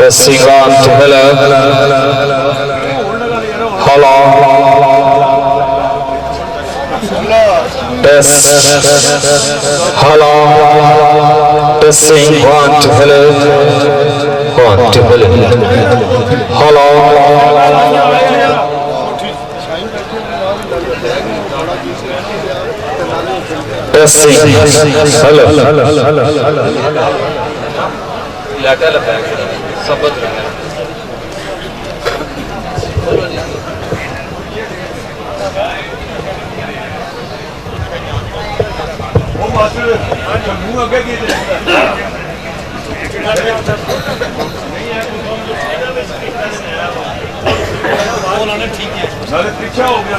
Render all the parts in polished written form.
Testing on to hello. Hello. Test. Hello. Testing one to hello. One to hello. Hello. Testing. Hello. पीछा हो गया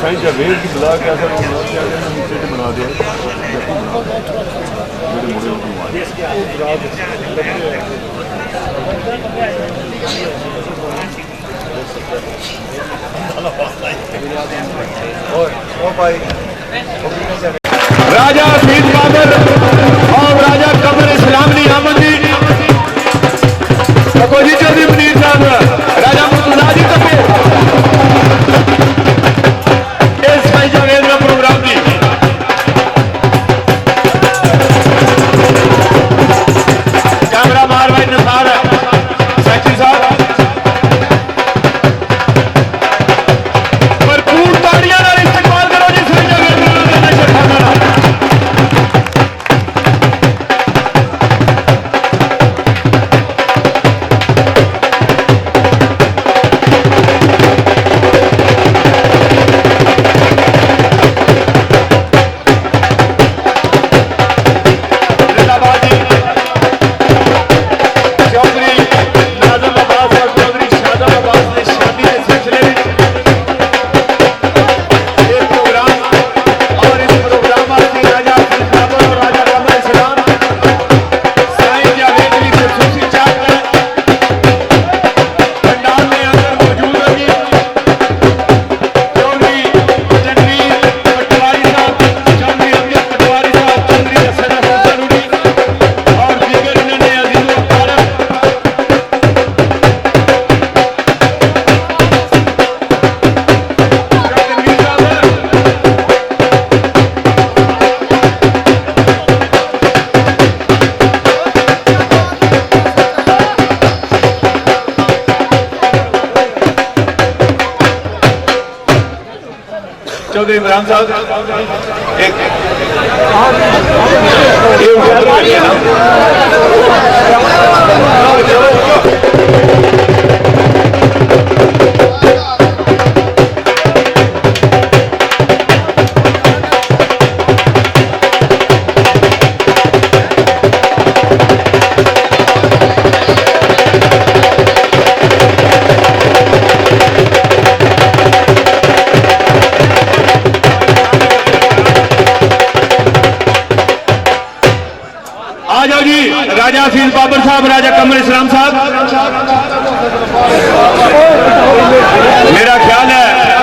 science का wait की बुला के ऐसा बना दिया राजा हफीज बाबर और राजा कमर इस्लाम की आमदी जी चौधरी मुनीर साहब राजा मुर्तजा जी कपे इस भाई जावेद का प्रोग्राम की कैमरा मार भाई नसार सैक्सी साहब भरपूर ताड़ियां नाल इस्तेमाल करो जी सही जगह चौधरी इमरान साहब राजा हफीज बाबर साहब राजा कमर इस्लाम साहब मेरा ख्याल है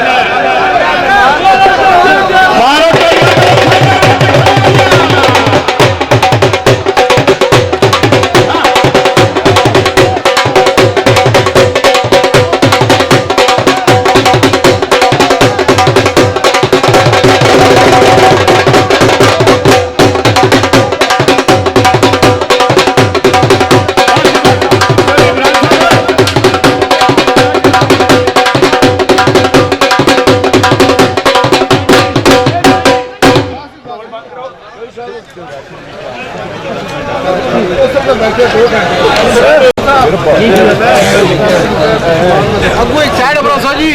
अगू एक साइड भरोसा जी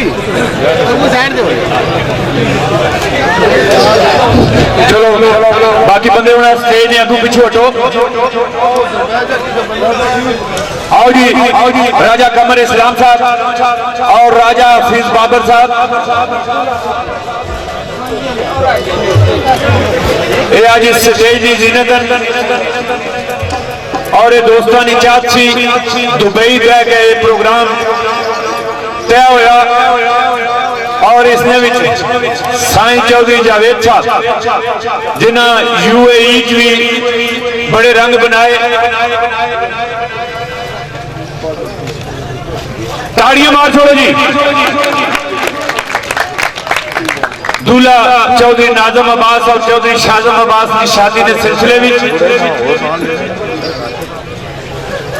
अगू साइड दे चलो बाकी बंदे स्टेज ने अगू पीछे हटो आओ जी राजा कमर इस्लाम साहब और राजा हफीज बाबर साहब ये आज स्टेज की जीनत और ये दोस्तों की चाहत सी दुबई रह के ये प्रोग्राम तय होया और इसने साईं चौधरी जावेद साहब जिन्हें UAE भी बड़े रंग बनाए, ताड़ियां मार छोड़ो जी। दूल्हा चौधरी नाजम अब्बास और चौधरी शाजम अब्बास की शादी के सिलसिले में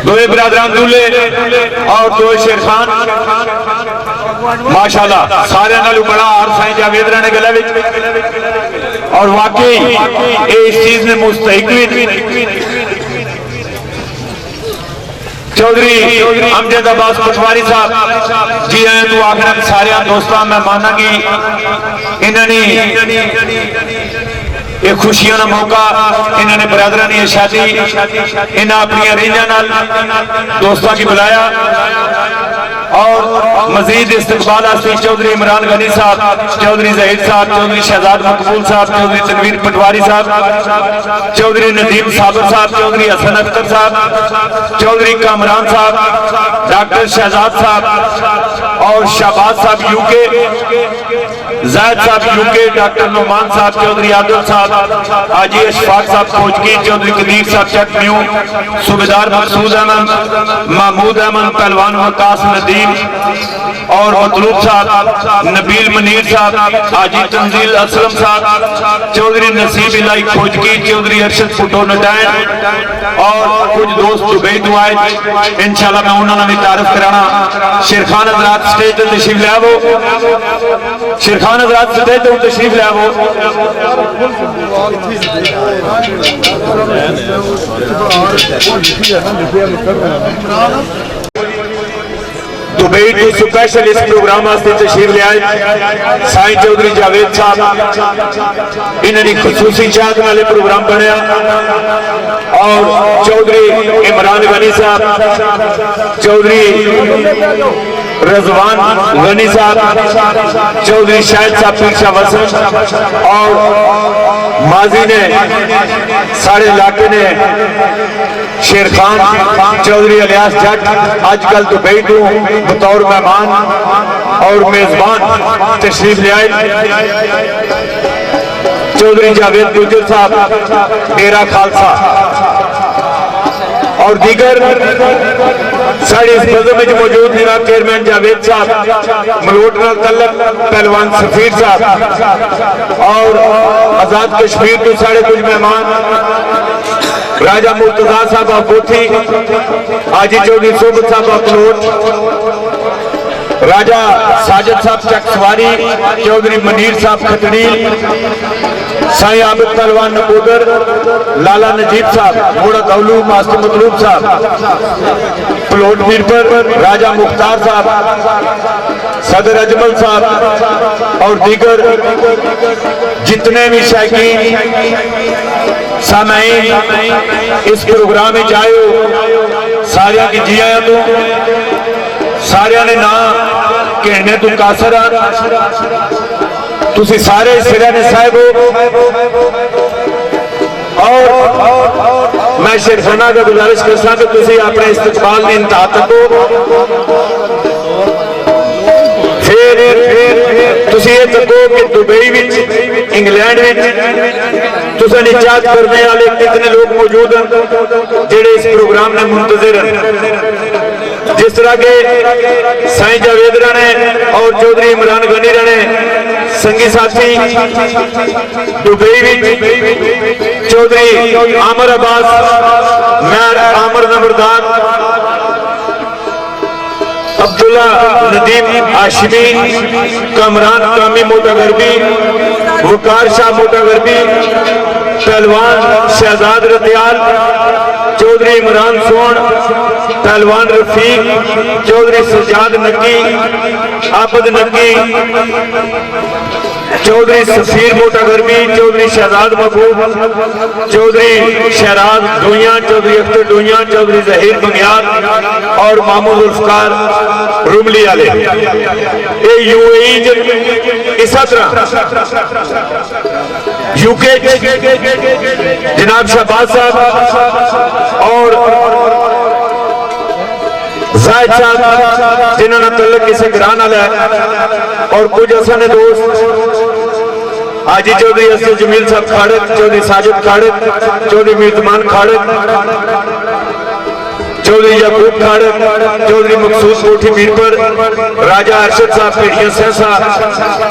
दोए बरादरान दूल्हे और दो शेर खान माशाल्लाह सारे नालों बड़ा हार साईं जावेद ने गले में और वाकई इस चीज ने मुस्तहिक चौधरी अमजद अब्बास पटवारी साहब जी आए तू आखिर सारे दोस्तों मैं माना कि इन्होंने ये खुशियों का मौका इन्होंने बरादरा ने शादी इन्हें अपनी रींजा दोस्तों की बुलाया और मजीद इस्तकबाल चौधरी इमरान गनी साहब, चौधरी जहीर साहब, चौधरी शहजाद मकबूल साहब, चौधरी तनवीर पटवारी साहब, चौधरी नदीम साबर साहब, चौधरी हसन अख्तर साहब, चौधरी कामरान साहब, डॉक्टर शहजाद साहब और शाहबाज साहब UK, जायद साहब UK, डॉक्टर नुमान साहब, चौधरी आदिल साहब, हाजी अशफाक साहब खोजकी, चौधरी कदीर साहब चक न्यू, सूबेदार मकसूद अहमद, महमूद अहमद, पहलवान वकास नदीम और मतलूब साहब, नबील मनीर साहब, हाजी तंजील असलम साहब, चौधरी नसीब इलाई खोजकी, चौधरी अरशद फुटो नटायन और कुछ दोस्त दुबई तो आए। इंशाल्लाह मैं उन्होंने भी तारीफ कराना। शेरखान हजरात स्टेज पर तशरीफ ले आवो, शेरखान हजरात स्टेज पर तशरीफ ले आवो। दुबई टू स्पेशल इस प्रोग्राम वास्ते तशरीफ ले आए साईं चौधरी जावेद साहब, इन्होंने खसूसी चाहत वाले प्रोग्राम बनया और चौधरी इमरान गनी साहब, चौधरी रजवान गनी साहब, चौधरी शाहिद साहब पीर शाह वसन और माजी ने सारे इलाके ने शेर खान चौधरी अलियास जट आजकल दुबई तो बतौर मेहमान और मेजबान तशरीफ ले आए। चौधरी जावेद गुजर साहब डेरा खालसा और दीगर साड़ी इस बज़म में मौजूद जनाब चेयरमैन जावेद साहब, मलोट नाल तल्लक पहलवान सफीर साहब और आजाद कश्मीर के साढ़े कुछ मेहमान राजा मुर्तजा साहब अबोथी, हाजी चौधरी सोबत साहब अखलोट, राजा साजिद साहब चकसवारी, चौधरी मनीर साहब खटड़ील, साईं आबिद पहलवान नकोदर, लाला नजीब साहब, घोड़ा दौलू मास्टर मतलूब साहब, प्लोट मीर पर राजा मुख्तार साहब, सदर अजमल साहब और दीगर जितने भी शायकीन सामाईन इस प्रोग्राम में आए हो सारिया की जी आया तो सारिया ने ना कहने तू कासर तुसी सारे सिरा ने साहिब हो और मैं शेरखाना का गुजारिश कर सकता कि तुसी अपने इस्तकबाल की इंतहा तको फिर तुसी ये तको कि दुबई विच इंग्लैंड विच तुसें इजाद करने वाले कितने लोग मौजूद हैं जेड़े इस प्रोग्राम ने मुंतजिर हैं। जिस तरह के साईं जावेद राणे और चौधरी इमरान गनी राणे संगी साथी दुबई विच चौधरी आमर अब्बास मैर आमर नंबरदार अब्दुल्ला नदीम आशिमी कमरान कामी मोटा गरबी वकार शाह मोटा गरबी पहलवान शहजाद रतियाल चौधरी इमरान सोन पहलवान रफीक चौधरी सजाद नकी आबद नकी चौधरी सफीर मोटा गरबी चौधरी शहजाद महबूब चौधरी शहराज डुइया चौधरी अख्तर डुइया चौधरी जहीर बंगियार और मामू जुल्फकार रुमली वाले ये UAE इस तरह यूके जनाब शहबाज साहब और जायद साहब जिन्होंने तल्लक किसी ग्रां नाल है और कुछ असाने दोस्त हाजी चौधरी असद जमील साहब खाड़क, चौधरी साजिद खाड़क, चौधरी मीरजमान खाड़क, चौधरी याकूब खाड़क, चौधरी मकसूद कोठी मीरपुर, राजा अरशद साहब पेड़िया सहसा,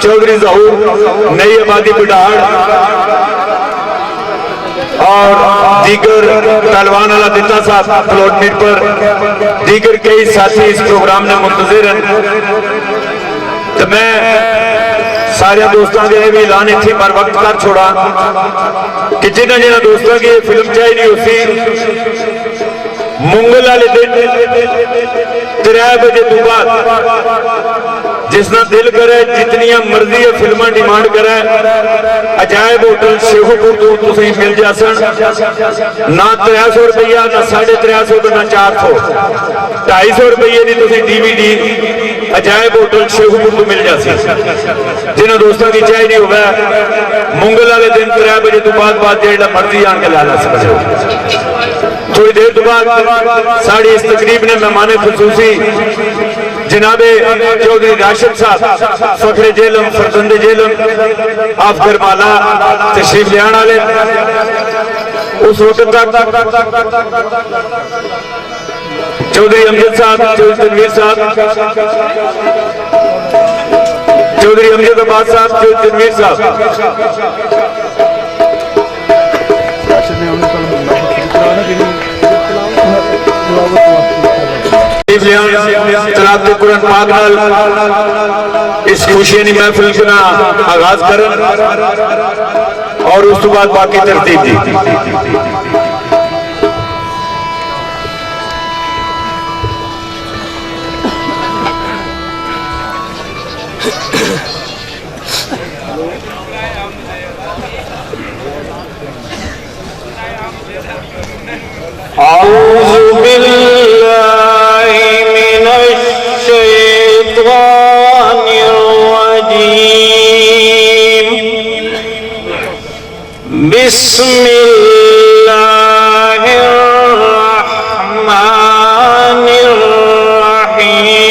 चौधरी जहूर नई आबादी बिडाड़ और दीगर पहलवान वाला दिता साहब फ्लोट मीरपुर, दीगर कई साथी इस प्रोग्राम में मुंतजिर हैं। तो मैं सारे दोस्तों के भी ऐलान इतने पर वक्त कर छोड़ा कि जिन्होंने दोस्तों की फिल्म चाहिए उसी मंगल वाले दिन 3 बजे तो बाद जिसना दिल करे जितनिया मर्जी फिल्म डिमांड करे अजायब होटल शेखोपुर तो तुम मिल जासन ना 300 रुपया ना 350 ना 400 250 रुपये की तुम DVD अजायब होटल शेखोपुर तो मिल जासी। जिन्होंने दोस्तों की चाहिए होगा मंगल वाले दिन 3 बजे तो बाद जो मर्जी आन के ला सकते हो। थोड़ी देर तो बाद साड़ी इस तकरीब ने मेहमान खसूसी जनाबे चौधरी राशिद साहब फखरे जेलम फरजंदे जेलम आप गरमाला तशरीफ लियान वाले उस वक्त तक चौधरी अमजद साहब, चौधरी तनवीर साहब, चौधरी अमजद अब्बास साहब, चौधरी तनवीर साहब तलाक़ कुरान पाक नाल इस खुशियां की महफिल का आगाज करन और उस तो बाद बाकी तरतीब दी। औज़ु बिल्लाहि मिनश शैतानिर रजीम बिस्मिल्लाहिर रहमानिर रहीम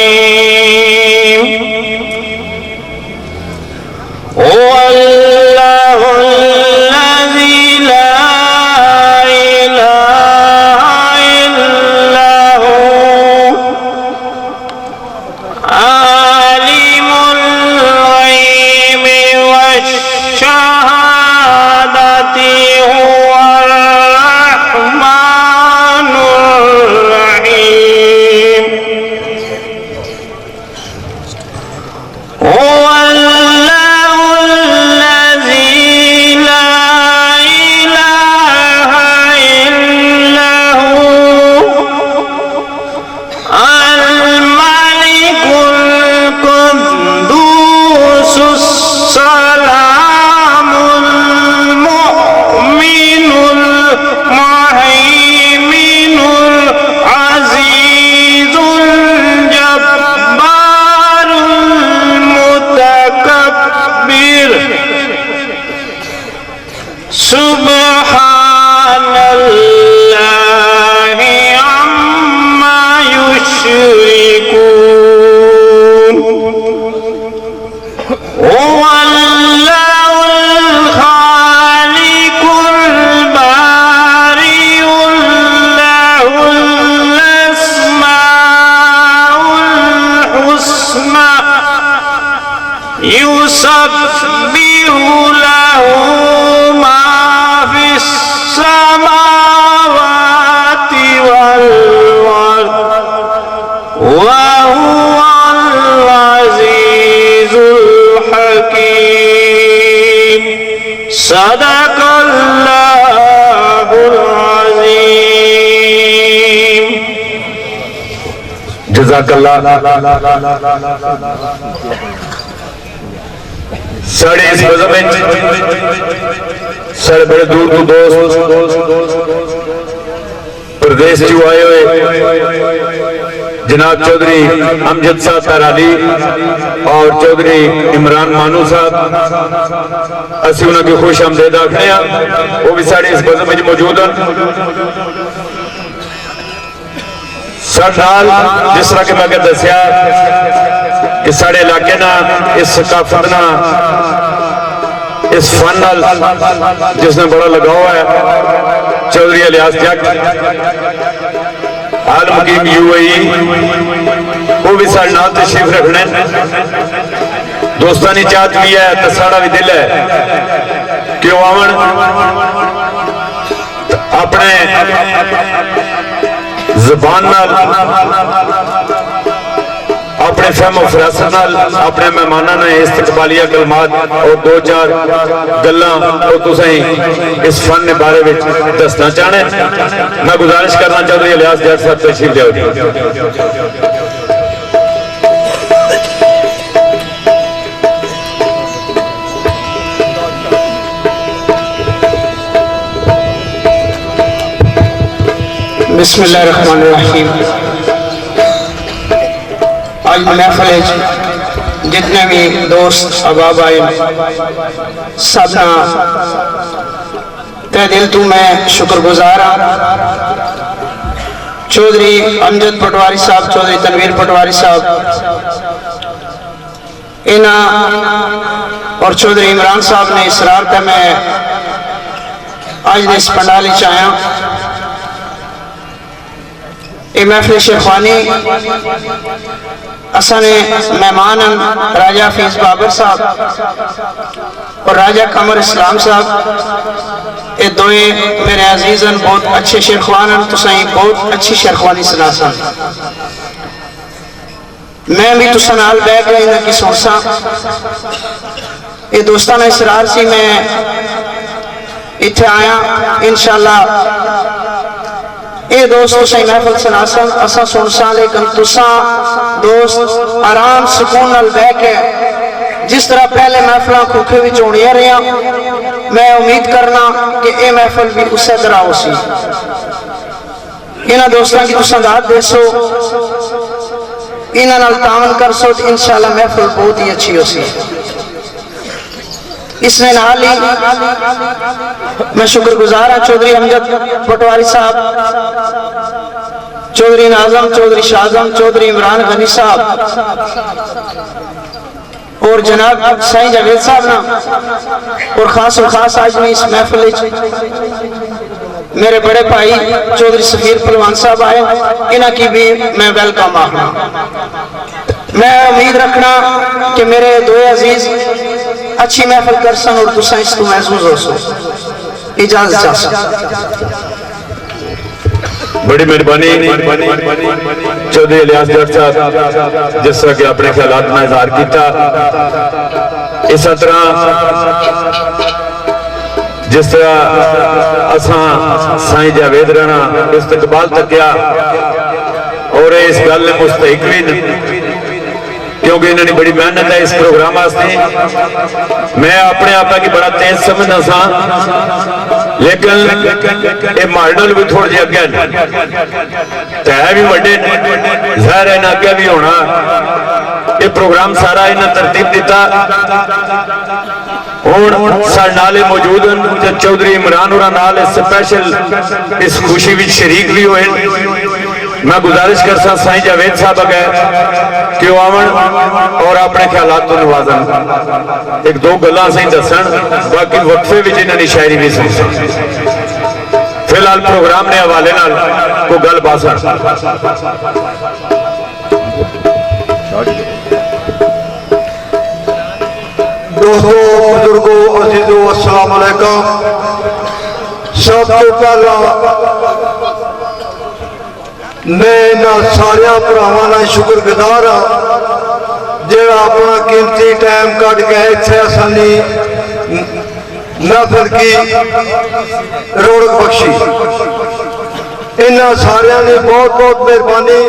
साढ़े इस मज़हब में साढ़े बड़े दूर दूर दोस्त प्रदेश चो आए हुए जनाब चौधरी अमजद साहब तराली और चौधरी इमरान मानू साहब, असि उन्होंने खुश आमदेद आखने, वो भी साढ़े इस बज़म में मौजूद हैं। साल जिस तरह के मैं दसिया कि साढ़े इलाके ना इस सकाफत ना इस फन नाल जिसने बड़ा लगाव है चौधरी इलियास जट आल मुकीम UAE, वो भी साढ़े नाल तशरीफ रखने। दोस्तानी चाहत भी है तो साड़ा भी दिल है कि वो आवन अपने ज़बान नाल अपने फहमो फरासत नाल अपने मेहमानां ने इस्तकबालिया कलमात और दो चार गल्लां इस फन के बारे में दसना चाहने। मैं गुजारिश करना चौधरी इलियास जट साहब तशरीफ लियाओ। बिस्मिल्लाहिर्रहमानिर्रहीम। आज महफिल जितने भी दोस्त अहबाब आए सबना तहे दिल तू मैं शुक्रगुजार हाँ। चौधरी अमजद पटवारी साहब, चौधरी तनवीर पटवारी साहब इना और चौधरी इमरान साहब ने इसरार का मैं आज इस पंडाली चाया ये महफिल शेखवानी असने मेहमान राजा फीस बाबर साहब और राजा कमर इस्लाम साहब, ये दोए मेरे अजीजन बहुत अच्छे शेखवान तुसाई बहुत अच्छी शेखवानी सुना सन। मैं भी तुसा नाल बैठ गई ना कि सुनसा ये दोस्ताना इसरार सी मैं इत्थे आया इंशाअल्लाह ये दोस्त तुसाई महफिल सुनासन असा सुनसा, लेकिन तुसा दोस्त आराम सुकून नाल बैठ के जिस तरह पहले महफिल खोखे विच होणियां रहियां मैं उम्मीद करना कि ये महफिल भी उस तरह हो सी। इन्हां दोस्तां की तुसां दाद देसो, इन्हां नाल तावन करसो तो इंशाअल्लाह महफिल बहुत ही अच्छी हो सी। इसमें नाल ही मैं शुक्रगुजार हाँ चौधरी अमजद पटवारी साहब, चौधरी नाजम, चौधरी शाहजम, चौधरी इमरान गनी साहब और जनाब साईं जावेद साहब ना, और खास आज में इस महफिल मेरे बड़े भाई चौधरी सफीर पहलवान साहब आए, इन्हां की भी मैं वेलकम आखना। मैं उम्मीद रखना कि मेरे दो अजीज अच्छी महफिल कर सन और तुसा इस तू महसूस हो सो। इजाजत चाहता। बड़ी मेहरबानी चौधरी इलियास जट साहब जिस तरह के अपने ख्यालात में इजहार किया, इस तरह जिस तरह असा साईं जावेद राणा इस्तकबाल तकिया और इस गल ने मुस्तहिक भी क्योंकि इन्होंने बड़ी मेहनत है इस प्रोग्राम वास्ते। मैं अपने आप की बड़ा तेज समझना सा, लेकिन ये मॉडल भी थोड़े जे अगे है भी बड़े जहर है अगे भी होना। ये प्रोग्राम सारा इन्हें तरतीब दिता हुण साडे नाल मौजूद हैं चौधरी इमरान और नाल स्पेशल इस खुशी में शरीक भी हुए। मैं गुजारिश कर सा साईं जावेद साहब अगे कि वो आवन और अपने ख्यालात को नवाजन, एक दो गल्लां सही दसन, बाकी वक्फे विच इन्हां दी शायरी भी सुन। फिलहाल प्रोग्राम ने हवाले नाल को गल बासन। दोस्तों बुजुर्गों अजीजों अस्सलाम वालेकुम। सब तो पहला मैं इन्होंने सारे भरावां का शुक्रगुजार हाँ जो अपना कीमती टाइम कट के इतने असानी महफिल की रौनक बख्शी। इन्होंने सारे ने बहुत बहुत मेहरबानी।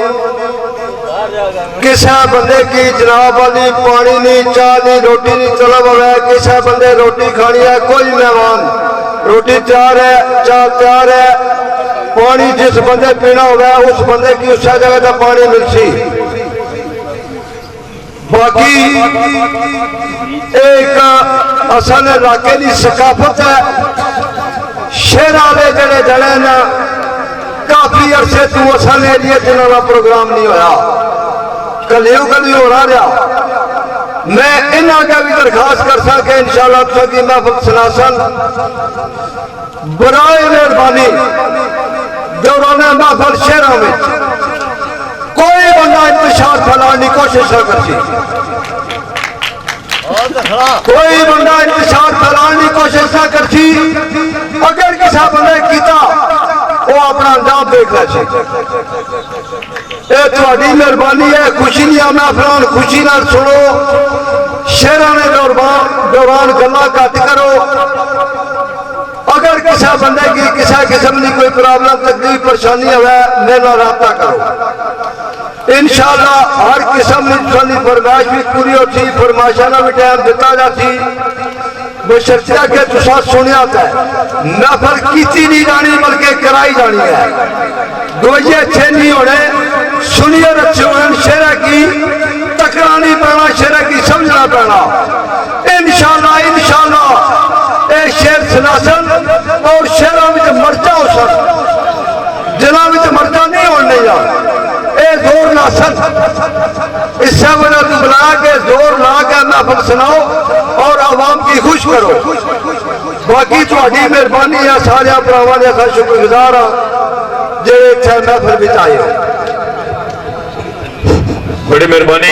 किसी बंदे की जनाब वाली पानी नहीं, चाह नहीं, रोटी नहीं तलब है, किसी बंदे रोटी खानी है, कोई मेहमान रोटी तैयार है, चाह तैयार है, पानी जिस बंदे पीना होगा उस बंदे की उस जगह का पानी मिलसी। बाकी एक असल इलाके की सकाफत है। शेर वाले जड़े जड़े न काफी अरसे तू असल एरिए जिन्होंने प्रोग्राम नहीं होया, कलियों कभी हो रहा। मैं इन्हों का भी दरखास्त कर सके इंशाअल्लाह की महफिल सनासन बराए मेहरबानी दौरान महफिल शहरों में कोई बंदा इंतशार फैलाने की कोशिश न करती, कोई बंदा इंतशार फैलाने की कोशिश न करती। अगर किसी बंदे किया वो अपना अंजाम देख ले। थोड़ी मेहरबानी है, खुशी नहीं महफिल खुशी ना सुनो, शेरां ने दौरान गल्लां घट करो। अगर किसी बंदे की किसी किस्म की कोई प्रॉब्लम तकलीफ परेशानी है मेरे नाल राबता करो। इंशाअल्लाह हर किस्म की फरमाइश भी पूरी होती, फरमाइशा का भी टाइम दिता जाती। बशर्तिया के तुसा सुनिया था नफल की नहीं जानी बल्कि कराई जानी है। गोजे अच्छे नहीं होने, सुनिए अच्छे होने। शेरा की तकड़ा नहीं पैना, शेरा की समझना पैना। इंशाअल्लाह इंशाअल्लाह ये शेर सनासन और शेरों में मर्जा हो सक जिला में मर्जा नहीं होने ये जोर नासन। इससे वजह तू बुला के जोर ला के महफिल सुनाओ और आवाम की खुश करो। बाकी थोड़ी मेहरबानी है, सारे भरावां ने अस शुक्रगुजार हाँ जो इतने महफिल विच आए। बड़ी मेहरबानी।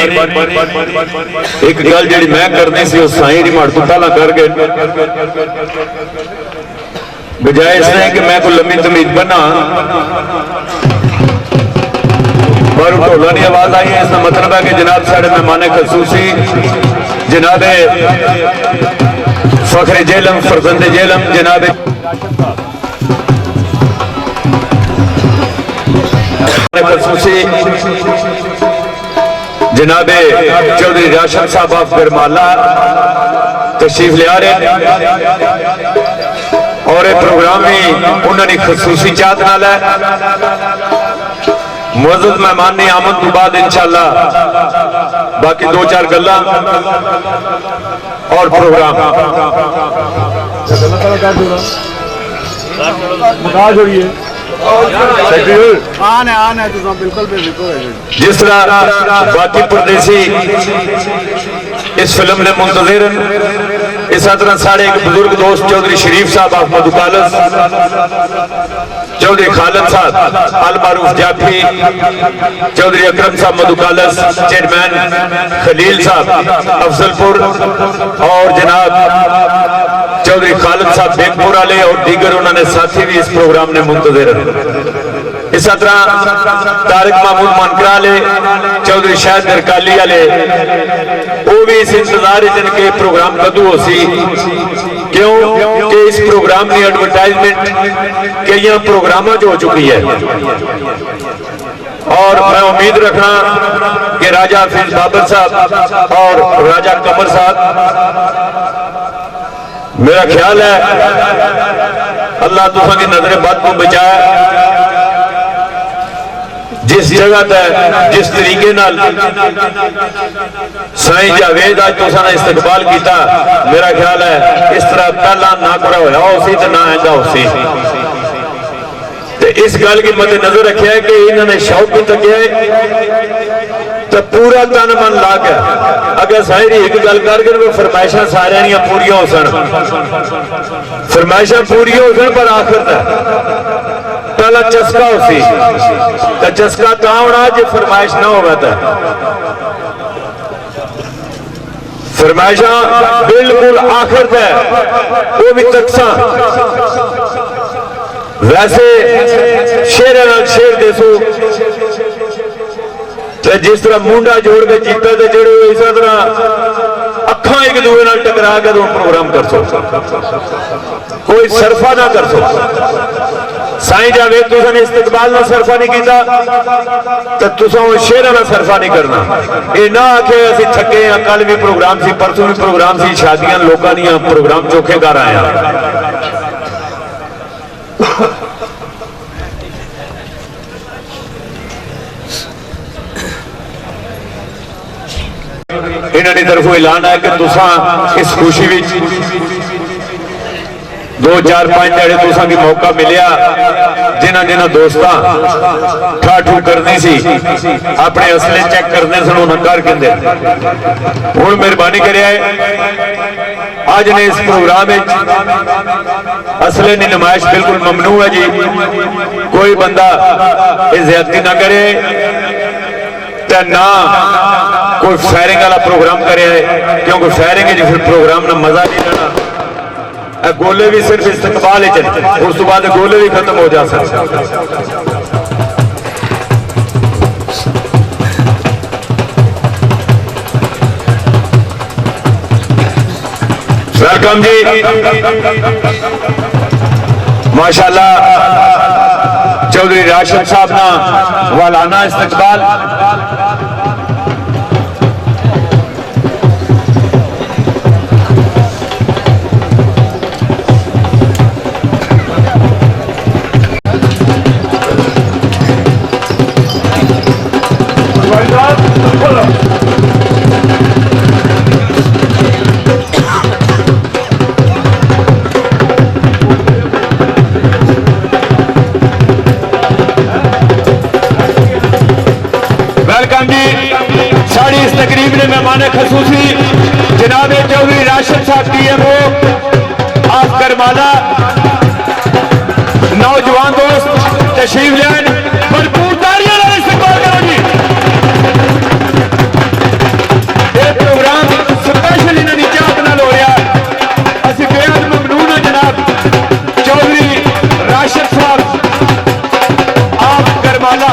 एक गल जी मैं करनी सी उस साईं दी माड़ तो पहला कर गए, बजाय इसने कि मैं कोई लम्बी तमीज बना और ढोलों की आवाज आई है। इसका मतलब है कि जनाब साढ़े मेहमान खसूसी जनाब फखरे जेलम फरजंद जेलम जनाब खसूसी जनाब चौधरी राशन साहब ऑफ बरमाला तशरीफ लिया रहे और ये प्रोग्राम भी उन्होंने खसूसी चाहत नाल है। मुअज़्ज़ज़ मेहमान ने आमद तो बाद इंशाअल्लाह बाकी दो चार गल्लां और प्रोग्राम जिस तरह बाकी परदेसी इस फिल्म ने मुंतज़िर, इस तरह साढ़े एक बुजुर्ग दोस्त चौधरी शरीफ साहब ऑफ मधुकालस, चौधरी खालिद साहब अल मारूफ जाफी, चौधरी अकरम साहब मधुकालस, चेयरमैन खलील साहब अफजलपुर और जनाब चौधरी खालिद साहब बेगपुर वाले और दीगर उन्होंने साथी भी इस प्रोग्राम ने मुंतज़िर। इस तरह तारिक महमूद मानकरा वाले, चौधरी शाहिद नरकाली वाले वो भी इस इंतजार जिनके प्रोग्राम कदू हो सी। क्यों कि इस प्रोग्राम की एडवर्टाइजमेंट कई प्रोग्रामों हो चुकी है और मैं उम्मीद रखना कि राजा हफीज बाबर साहब और राजा कमर साहब, मेरा ख्याल है अल्लाह तुसा की नजर बद को बचाए। जिस जगह तक जिस तरीके नाल साईं जावेद आज तुसा ने इस्तकबाल किया, मेरा ख्याल है इस तरह पहला ना करा होया उसी तो ना आएगा उसी। इस गल की मद्देनजर रखा है कि इन्होंने शौक भी तकिया तो पूरा तन मन ला के अगर सारी एक गल करके फरमाइशा सारे पूरी हो सन, फरमाइशा पूरी हो सन पर आखिर पहला चस्का उसी तो चस्का तो होना जो फरमाइश ना होगा तो फरमाइशा बिल्कुल आखिर तक वो भी तकसा। वैसे शेर शेर देसो तो जिस तरह मुंडा जोड़ के जीता तो जोड़े इस तरह अखा एक दूसरे नाल टकरा के तुम प्रोग्राम कर सो, कोई सरफा ना कर सो। साईं जावेद तुसा ने इस्तकबाल ना सरफा नहीं किया तो तुसा शेर ना सरफा नहीं करना। ये ना आखे असी थके हाँ, कल भी प्रोग्राम सी, परसों भी प्रोग्राम सी, शादियां लोगों दी प्रोग्राम चोखे कर आए हैं। इन्होंने तरफों ऐलान है कि तुसा इस खुशी में 2 4 5 जड़े तुसा की मौका मिलिया जिन्हों जिन्हों दोस्तों ठाठू करनी सी अपने असले चेक करने सन उन्होंने कर कहते हूँ मेहरबानी करे आज ने इस प्रोग्राम में असले की नुमाइश बिल्कुल ममनू है जी। कोई बंदा ज्यादती ना करे ना कोई फायरिंग वाला प्रोग्राम करे क्योंकि फायरिंग फिर प्रोग्राम ना मजा नहीं रहना। गोले भी सिर्फ इस्तकबाल ही चले उस तो बाद गोले भी खत्म हो जा सकते। वेलकम जी माशाल्लाह चौधरी राशिद साहब ना वालाना इस्तकबाल। साड़ी इस तकरीब ने मेहमान खसूसी जनाब चौधरी राशिद साहब PMO ऑफ करमाला नौजवान दोस्त तशरीफ लेन भरपूर तालियां नाल इस्तकबाल करो जी। ये प्रोग्राम स्पेशल इन्होंने चाहत नाल हो रहा असि बेहद ममनून है जनाब चौधरी राशिद साहब ऑफ करमाला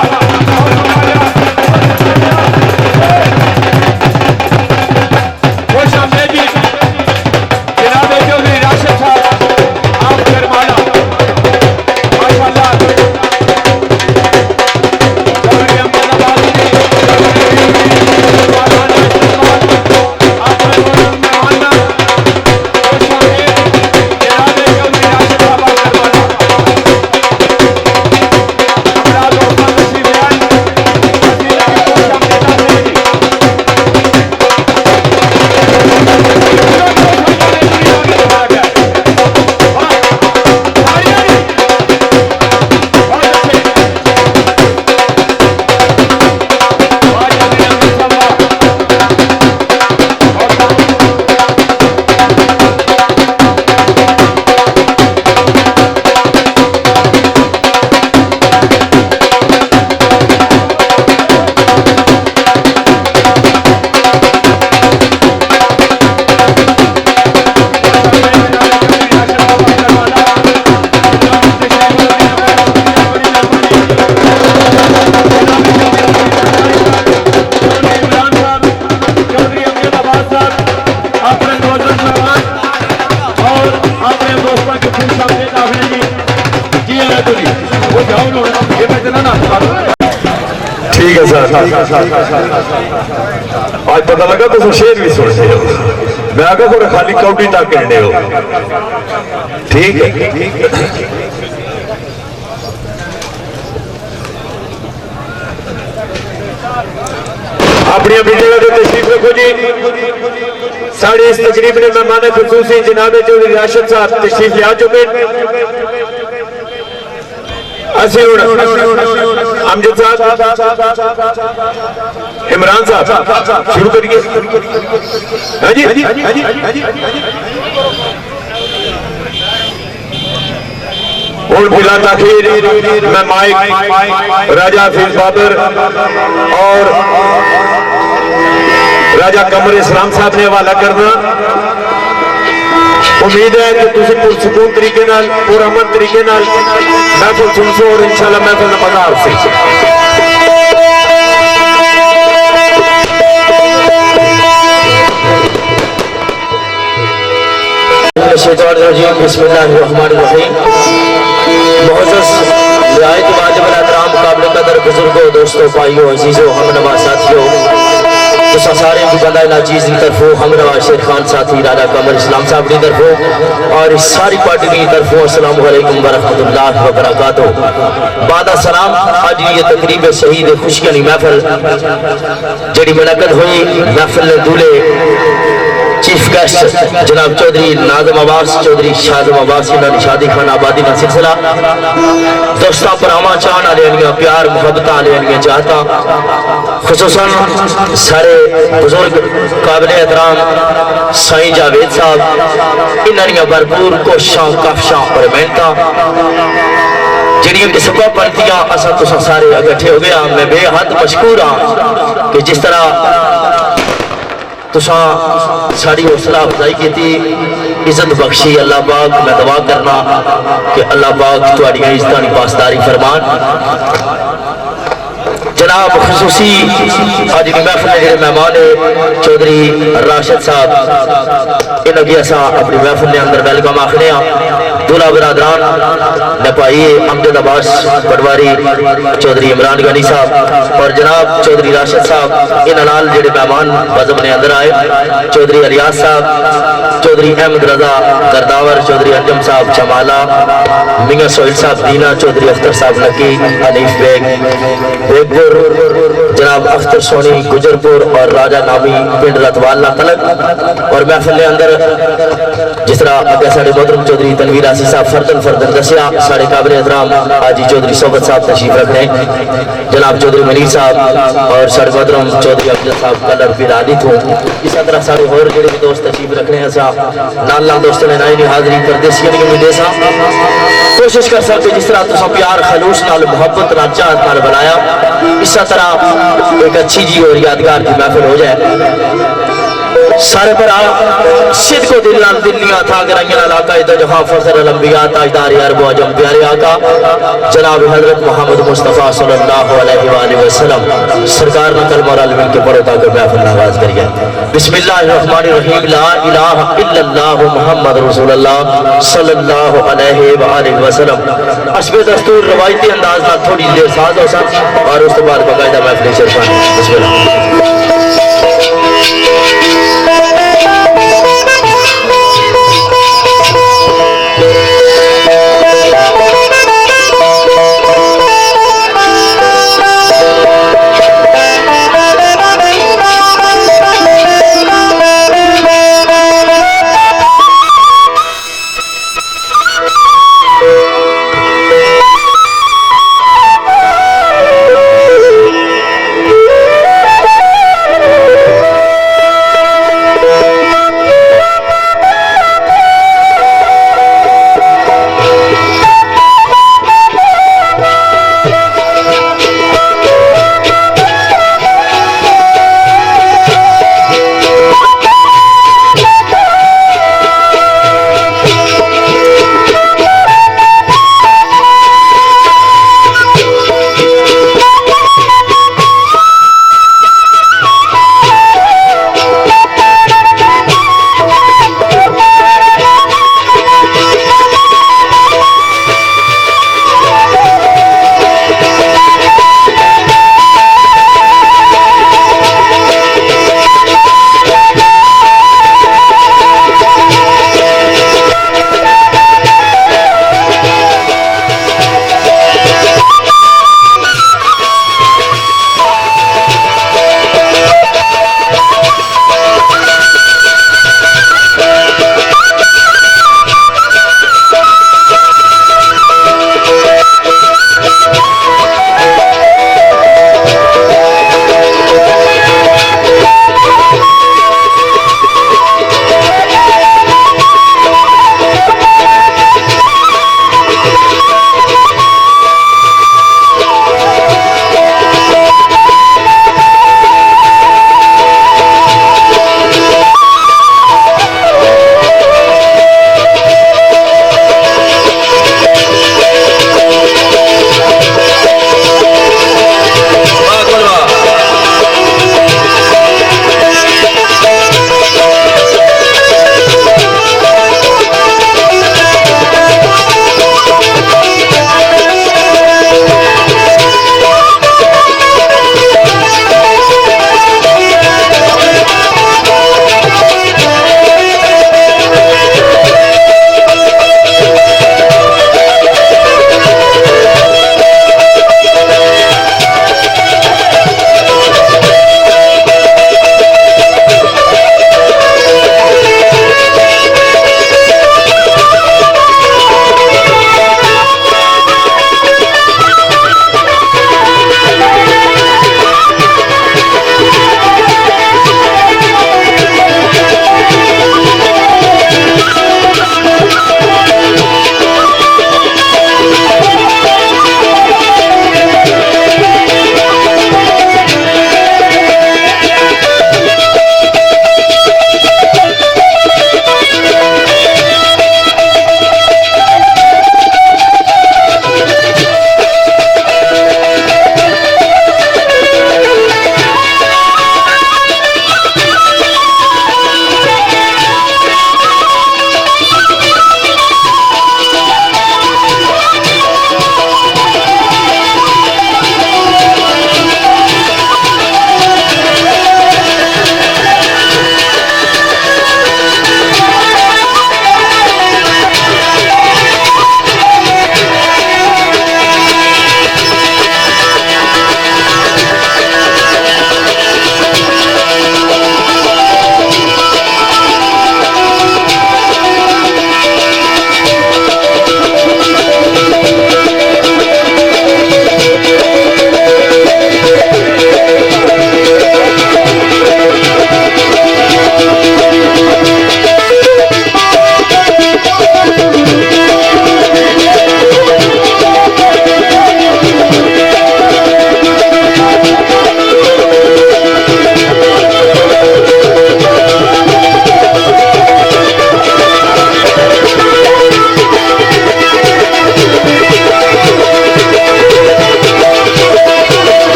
ठीक है सर। आज पता लगा तो शेर भी सुनते हो मैं आगे को खाली कौटी तक कहने हो ठीक है। अपनी अपनी जगह पर तशरीफ रखो जी। साड़ी इस तकरीब ने मेहमान खसूसी जनाब चौधरी राशिद साहब तशरीफ ले आ चुके अमजद साहब इमरान साहब शुरू करिए। हाँ जी और बिला ताखीर मैं माइक राजा हफीज बाबर और राजा कमर इस्लाम साहब ने हवाला करना। उम्मीद है कि तुम पुरसकून तरीके पुरअमन तरीके महफिल सुनसो और इंशाल्लाह महफिल का मजा आपसे मुकाबले कदर बुजुर्गों दोस्तों भाइयों अजीजों हम नवा साथियों तुसा सारे की बंदा नाचीज की तरफों हमरा शेर खान साथी राजा कमर इस्लाम साहब की तरफों और इस सारी पार्टी की तरफों अस्सलाम वालेकुम व रहमतुल्लाहि व बरकातहू। बाद सलाम आज ये तकरीब शहीद खुशियां की महफिल जड़ी मुनक्कद हुई महफिल ने दूल्हे चीफ गेस्ट जनाब चौधरी नाज़म अब्बास चौधरी शाज़म अब्बास इन्होंने शादी खान आबादी का सिलसिला दोस्तां भरावां चाहण वालियां प्यार मुहब्बत वालियां चाहता खुसूसन सारे बुजुर्ग काबिल एहतराम साईं जावेद साहब इन्होंने भरपूर कोशिशां काफिशां और मेहनतां जिहड़ियां कि सबब बनतियां असां तुसां सारे इकट्ठे हो गया। मैं बेहद मशकूर हाँ कि जिस तरह तुसा साड़ी हौसला अफजाई की इज्जत बख्शी अल्लाह पाक मैं दुआ करना कि अल्लाह पाक तुहाड़ियां इज्जतां दी पासदारी फरमान। जनाब खसूसी अज की महफिल के जो मेहमान है चौधरी राशिद साहब इन्होंने असा अपनी महफिल के अंदर वेलकम आखने दूल्हा बरादरान ने भाई अमजद अब्बास पटवारी चौधरी इमरान गनी साहब और जनाब चौधरी राशिद साहब इन्होंने जोड़े मेहमान बज़म ने अंदर आए चौधरी अलियास साहब चौधरी अहमद रजा गर्दावर चौधरी अंजम साहब चमाला मियां सोहेल साहब दीना चौधरी अख्तर साहब नकी हनीफ बेग बेगपुर जनाब अख्तर सोनी गुजरपुर और राजा नामी पिंड रतवाला तलक और महफिल के अंदर जिस तरह अगर साढ़े मोहतरम चौधरी तनवीर आसी साहब फर्दन फर्दन दसिया साढ़े काबिल एहतराम हाजी चौधरी सोबत साहब तशरीफ रखने जनाब चौधरी मनीर साहब और साढ़े मोहतरम चौधरी अफजल साहब कलर फिर आदित हूँ इस तरह साढ़े होर जो भी दोस्त तशरीफ रखने असा नाल दोस्तों ने नाई नहीं हाजरी परदेसियों की उम्मीद सा कोशिश कर सकते जिस तरह तुम प्यार खलूस नाल मुहब्बत नाल चाहत नाल बनाया इस तरह एक अच्छी जी और यादगार की महफिल हो जाए। सारे भरा सिद्ध को दिल नाल दिल्लियां था गराइयां नाल आका इधर जहां फखर अलंबिया ताजदार अरब अजम प्यारे आका जनाब हजरत मोहम्मद मुस्तफा सल्लल्लाहु अलैहि वसल्लम सरकार ने कलमा और अलमीन के पढ़ो ताकि महफिल आगाज करिए। बिस्मिल्लाहिर्रहमानिर्रहीम ला इलाहा इल्लल्लाह मुहम्मद रसूलुल्लाह सल्लल्लाहु अलैहि वसल्लम हस्बे दस्तूर रवायती अंदाज नाल थोड़ी देर साज हो सन और उस बाद बाकायदा महफिल शेरफान बिस्मिल्लाह।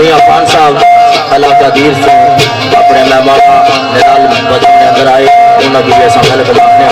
मियां खान साहब इलाका दीर से अपने मेहमान निराल बजम के अंदर आए उन्होंने भी ऐसा वेलकम आखने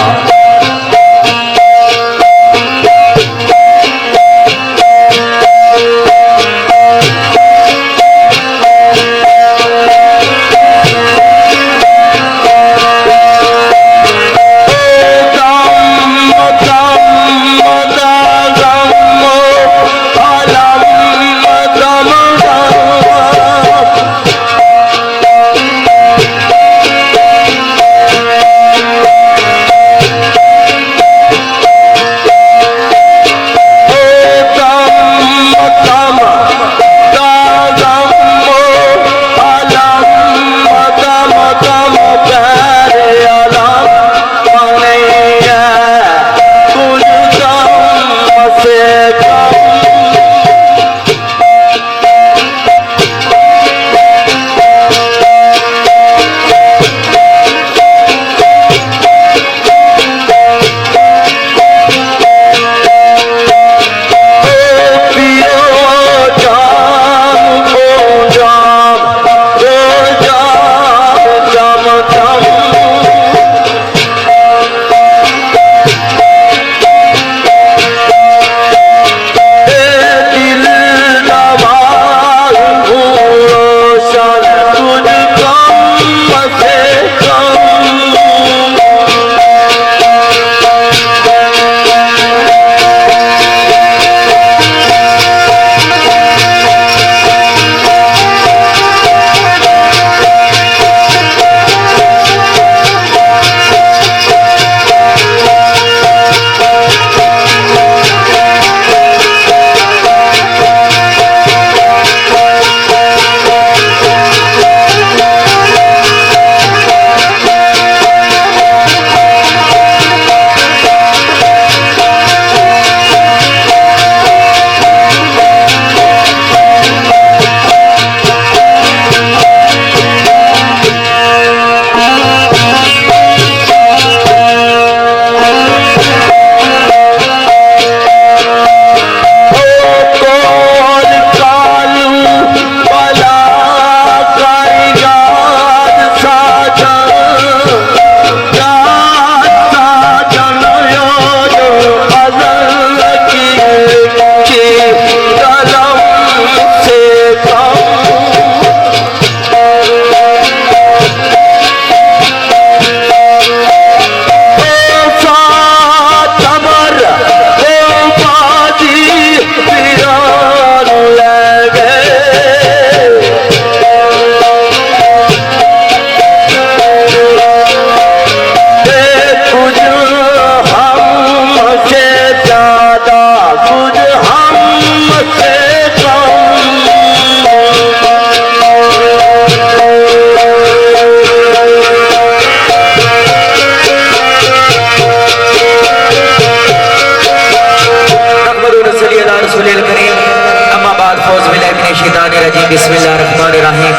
बिस्मिल्लाहिर्रहमानिर्रहीम।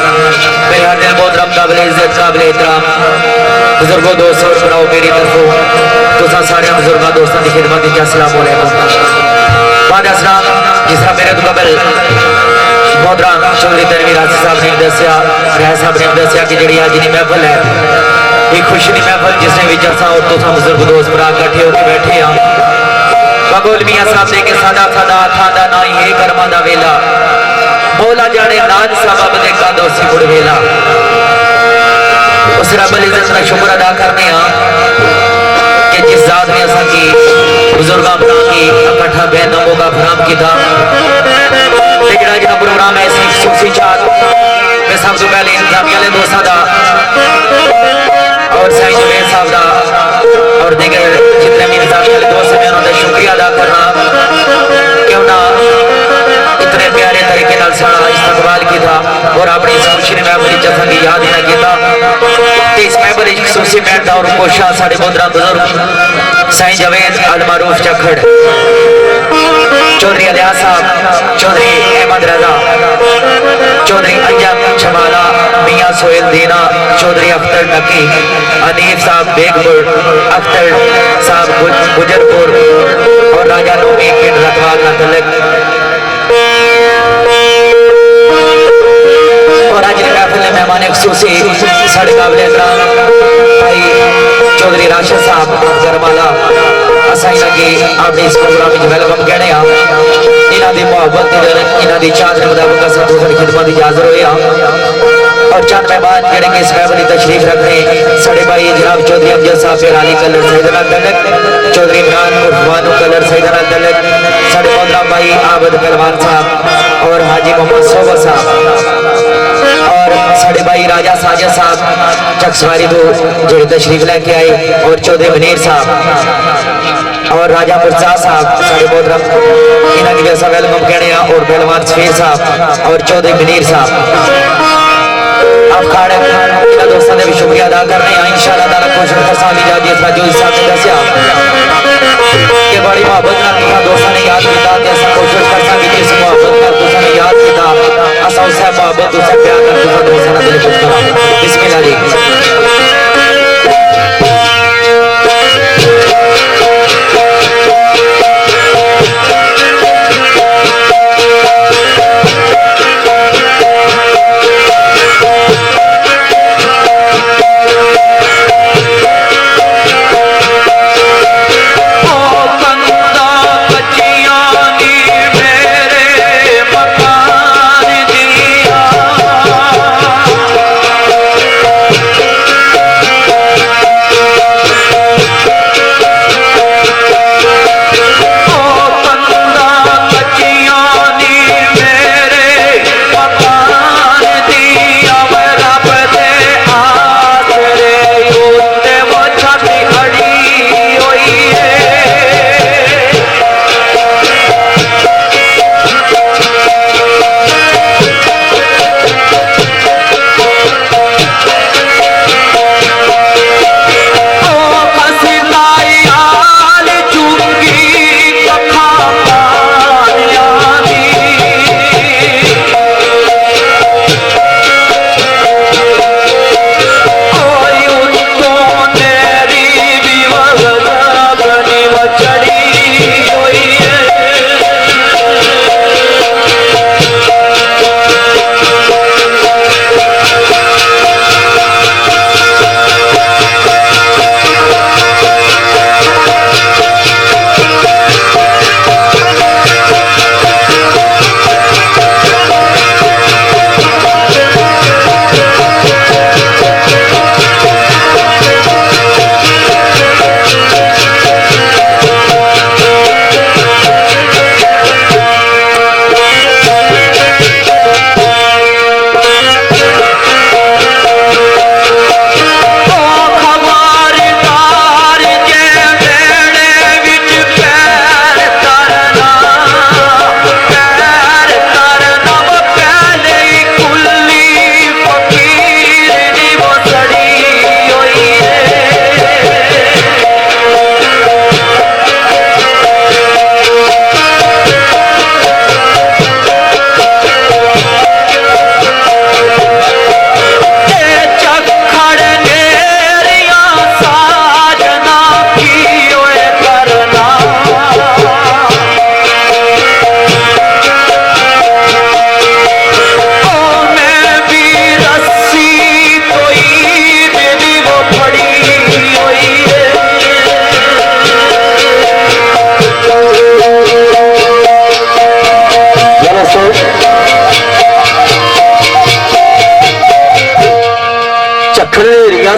मेरे हर दिल मोहतरम काबिल इज्जत काबिल एहतराम बुजुर्गों दोस्तों और बनाओ मेरी तरफों तुसा सारे बुजुर्गों दोस्तों की खिदमत में अस्सलाम वालेकुम। बाद अस्सलाम जिस तरह मेरे तो कबल मोहतरम चौधरी तनवीर हाजी साहब ने दसिया रियाज साहब ने दसिया कि जी अज की महफल है एक खुशी की महफल जिसने भी जलसा और तुसा बुजुर्ग दोस्त भरा इकट्ठे होकर बैठे हाँ बगोल मियां साहब ने कि सादा सादा अखां दा ना ही है कर्मां दा वेला मौला जाने नाज सबब दे कादो सी मुड़ वेला उस रब इज्जत का शुक्र अदा करने कि जिस जात ने असा की बुजुर्गां भरा की इकट्ठा बैठने का मौका फराहम किया लेकिन अज का प्रोग्राम ऐसी सूफी चाल मैं सब तो पहले इंतजामिया वाले दोस्तों का और साईं जुबैर साहब का और दीगर जितने भी इंतजामिया वाले दोस्त हैं उन्होंने शुक्रिया अदा करना क्यों ना इतने प्यारे तरीके नाल सारा इस्तकबाल किया और अपनी इस खुशी ने महफिल जसा की याद ना किया इस महफिल खुसूसी बैठता और कोशा साढ़े मोहतरम बुजुर्ग साईं जावेद अल मारूफ चखड़ चौधरी अलियास साहब चौधरी अहमद रजा चौधरी अंजम छमाला मियां सोहेल दीना चौधरी अख्तर नकी अनीफ साहब बेगपुर अख्तर साहब गुजरपुर और राजा नूमी के रखवाल नतलक खसूसी साढ़े काबिल एहतराम भाई चौधरी राशिद साहब गरमाला असा लगे अपने इस प्रोग्राम में वेलकम कहने इन्हों की मुहब्बत इन्हों की चाह के मुताबिक अस दूसरी खिदमत की हाजिर हुए और चंद मेहमान जड़े कि इस फैमिली तशरीफ रखने साढ़े भाई जनाब चौधरी अमजद साहब पेराली कलर सैदना तलक चौधरी इमरान उर्फानू कलर सैदना तलक साढ़े मोहतरम भाई आबद पहलवान साहब और हाजी मोहम्मद सोबत साहब और साढ़े भाई राजा साजिद साहब चकसवारी को जो तशरीफ लेके आए और चौधरी मनीर साहब और राजा पुरसा साहब साढ़े मोहतरम इन्हों की जैसा वेलकम कहने और पहलवान सफीर साहब और चौधरी मनीर साहब आप खाड़े दोस्तों ने भी शुक्रिया अदा कर रहे हैं इंशाअल्लाह ताला कोशिश कर सामी जादी इस जो हिसाब से दसिया के बड़ी मोहब्बत ना तुसा दोस्तों ने याद किया कि ऐसा कोशिश कर सामी जिस मोहब्बत का तुसा ने याद किया असा उस मोहब्बत उस प्यार कर तुसा दोस्तों ने दिल खुश करा बिस्मिल्लाह जी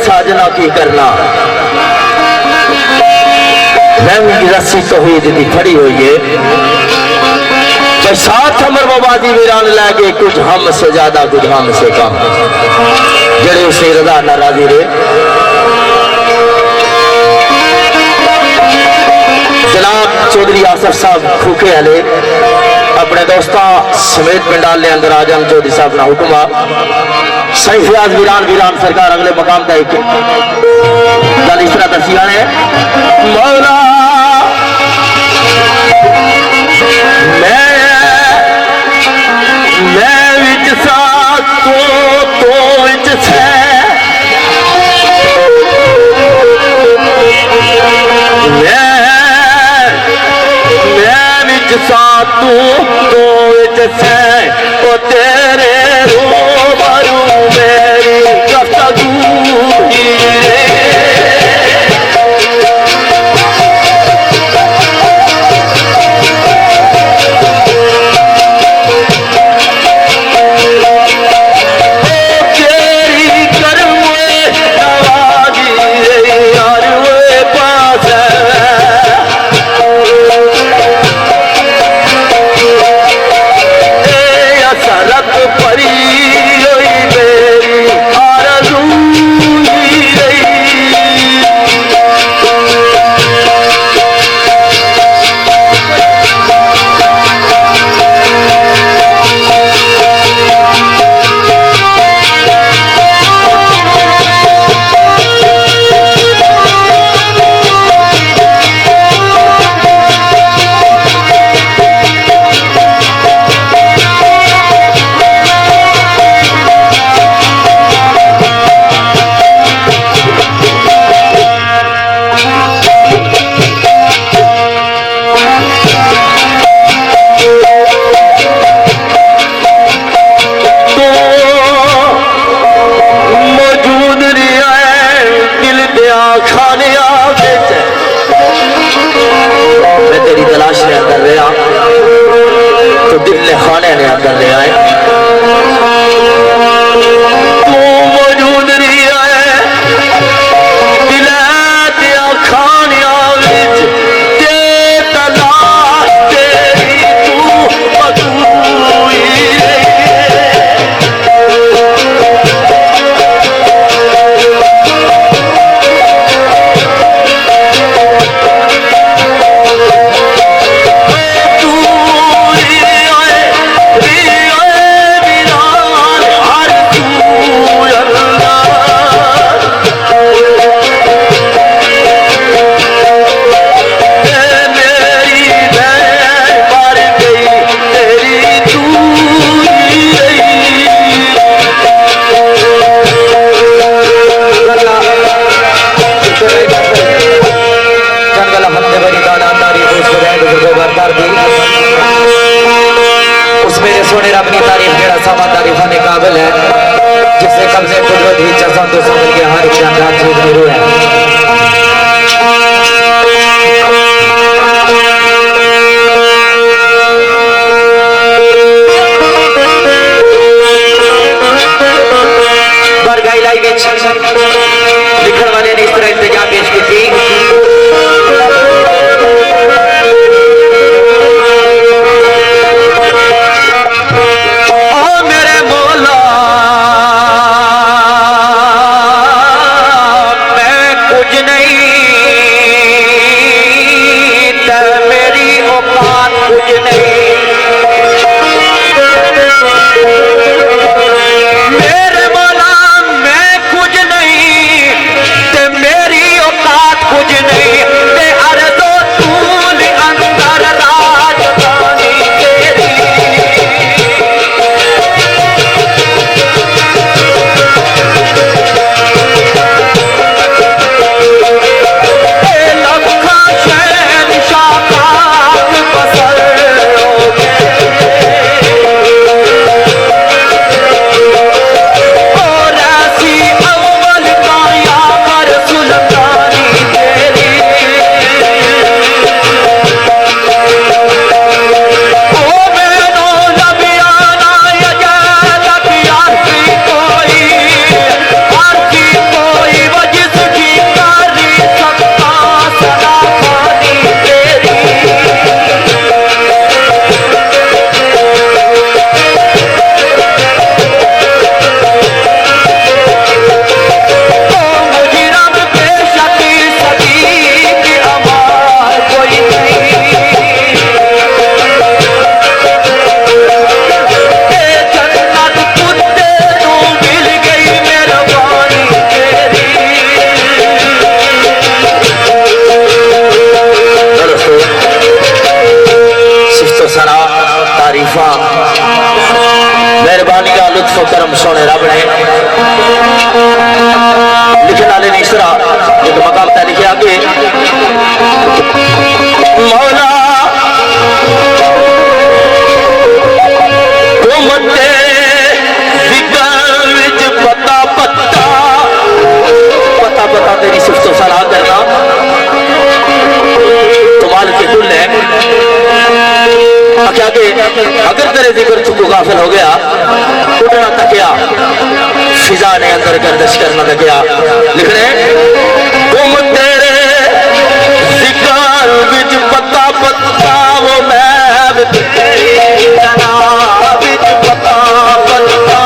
साजना की करना रस्सी तौहीद की खड़ी हुई है साथ अमर बाबाजी वीरान लैके कुछ हम से ज्यादा कुछ हम से कम जड़े उसे रजा नाराजी रे जनाब चौधरी आसफ साहब खूखे वाले अपने दोस्तों समेत पिंडाल अंदर आजम चौधरी साहब ना हुक्म सही फियाज वीरान वीरान सरकार अगले मकाम का एक गल इस तरह दसी है मौला मैं विच साथ तो विच से मैं विच साथ तो विच से ओ तेरे रूबरू मेरी याद कर ले आए तू मौजूद नहीं आए दिला दिया खानिया विच ते तलाश तेरी तू मजबूरी उस मेरे सोने रब की तारीफ जेड़ा सवा तारीफा ने काबिल है जिसे कब्जे कुदरत ही चसा तो समझ के हर एक जानदार चीज जरूर है बरगाई लाई लिखण वाले ने इस तरह इंतजाम पेश की थी मेहरबानी का लुत्फ करम सोने रब ने लिखने वाले ने इस तरह एक मकाम तय लिखे आगे मौला पता पता पता पता तेरी सिफ्त सलाह करना तुम्हारे के कुल है अगर तेरे जिक्र चुको गाफिल हो गया उठना तकिया फिजा ने अंदर गर्दिश करना तकिया लिख रहे तुम तेरे जिक्र विच पता पता वो मैं तेरी जना विच पता पता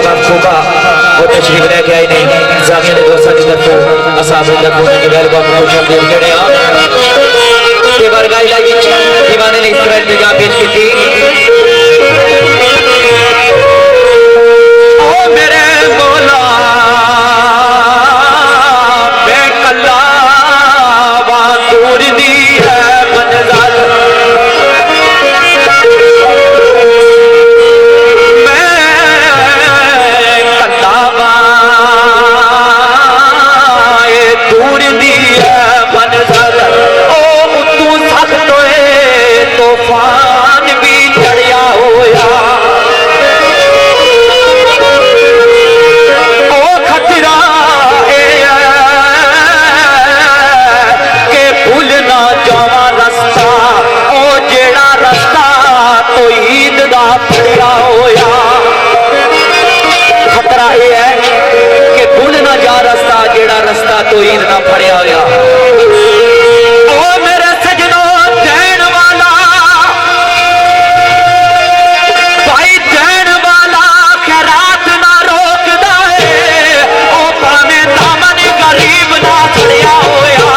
जनाब फूका वो तशरीफ लेके आए ने जामिया के दोस्तों की तरफ असाब वेलकम खुश जड़े के बरगाई लगी दीवाने ने इस तरह इंतजाम पेश की थी ओ मेरे मौला मैं कल्ला दूर दी है मंज़िल दूर दी है मंज़िल ओ तू सख्त होए तूफान भी चढ़िया होया ओ खतरा के भूल ना जावा रस्ता ओ जेड़ा रस्ता तो ईद दा पड़िया होया खतरा यह है कि भूल ना जा रस्ता जेड़ा रस्ता तो ईद ना फड़िया होया ओ मेरे सजनों दैन वाला भाई दैन वाला खैरात ना रोकदा है ओ भावे दामन गरीब ना छड़िया होया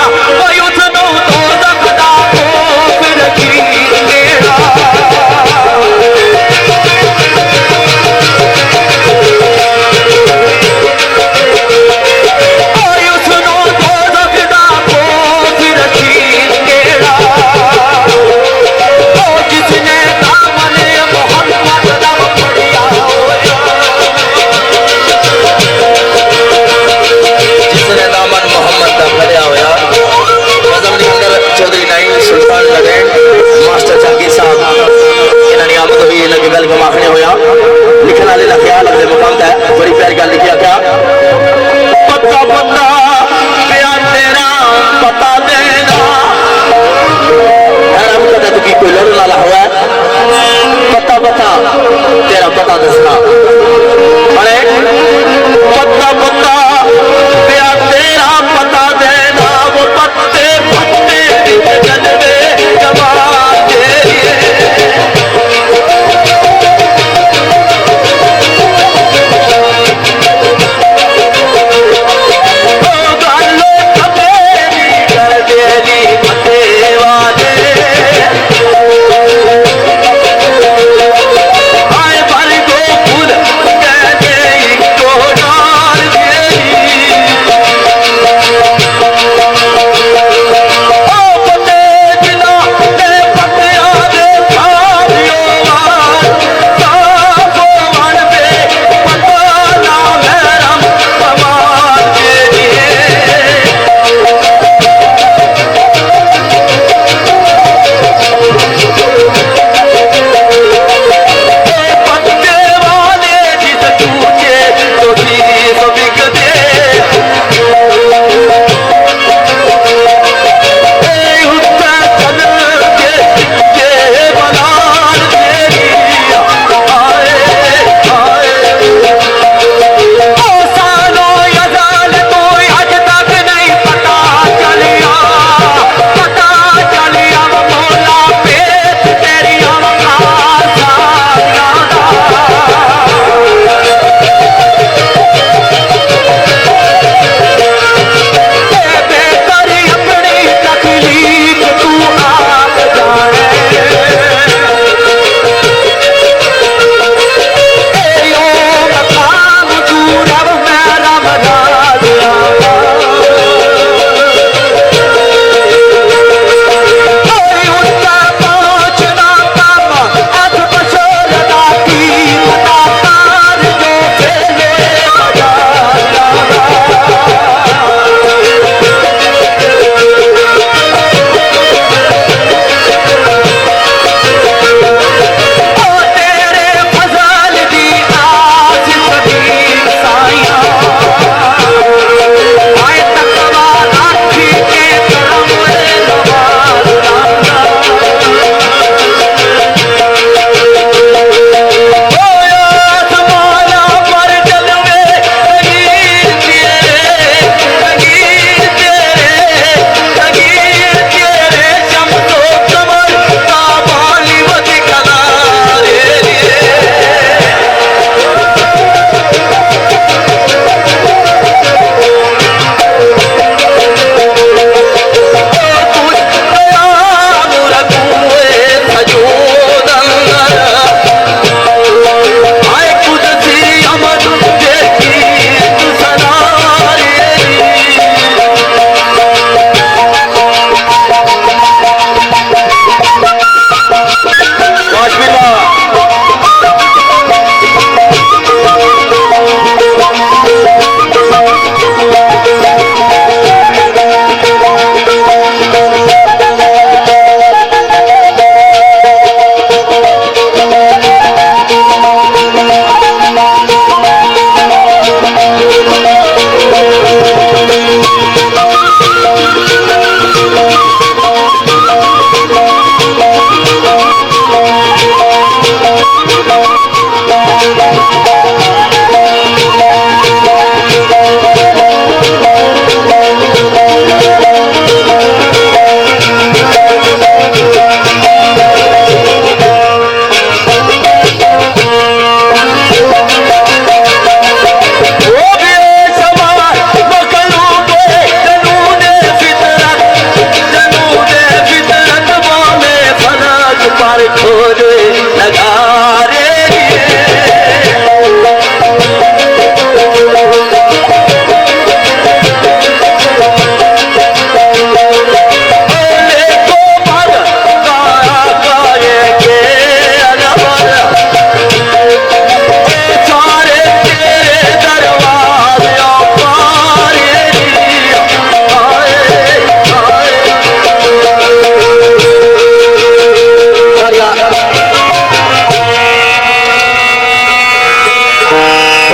कोई उसनू दोज़ख दा खौफ रखी केड़ा उसनो दोज़ख दा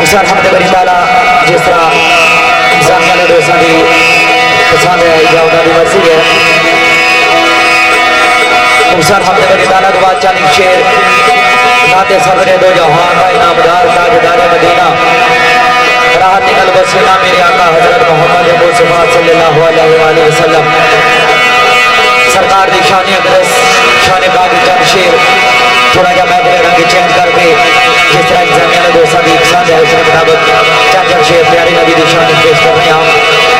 मुक्तसर हमद बरी ताला जिस तरह इंसान वाले दोस्तों की पसंद है या उन्होंने मर्जी है मुक्तसर हमद बरी ताला के बाद चालीस शेर नाते सबरे दो जहान का इनामदार ताजदार मदीना राहत निकल वसीला मेरे आका हजरत मोहम्मद मुस्तफा सल्लल्लाहु अलैहि वसल्लम सरकार की शान अकदस शान बाग चंद शेर थोड़ा जा महफिल रंग चेंज करके जिस तरह इंसानियत ने दोस्तों की पसंद है उस मुताबिक चंद शेर प्यारे नबी की शान पेश कर रहे हैं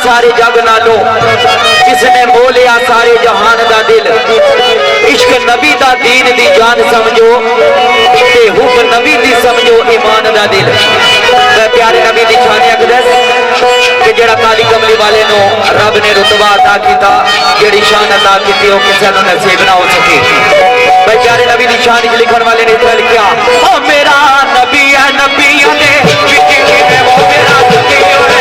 सारे जग नालों जिसने मोलिया सारे जहान का दिल इश्क नबी का दीन दी जान समझो ते हुब नबी दी समझो ईमान का दिल मैं प्यारे नबी दी शान अकदस कि जेड़ा काली कमली वाले नो रब ने रुतबा अता किया जेड़ी शान अता की वो किसी को नसीब ना हो सके मैं प्यारे नबी दी शान लिखण वाले ने इतना लिखा ओ मेरा नबी है नबियों ने वो मेरा नबी है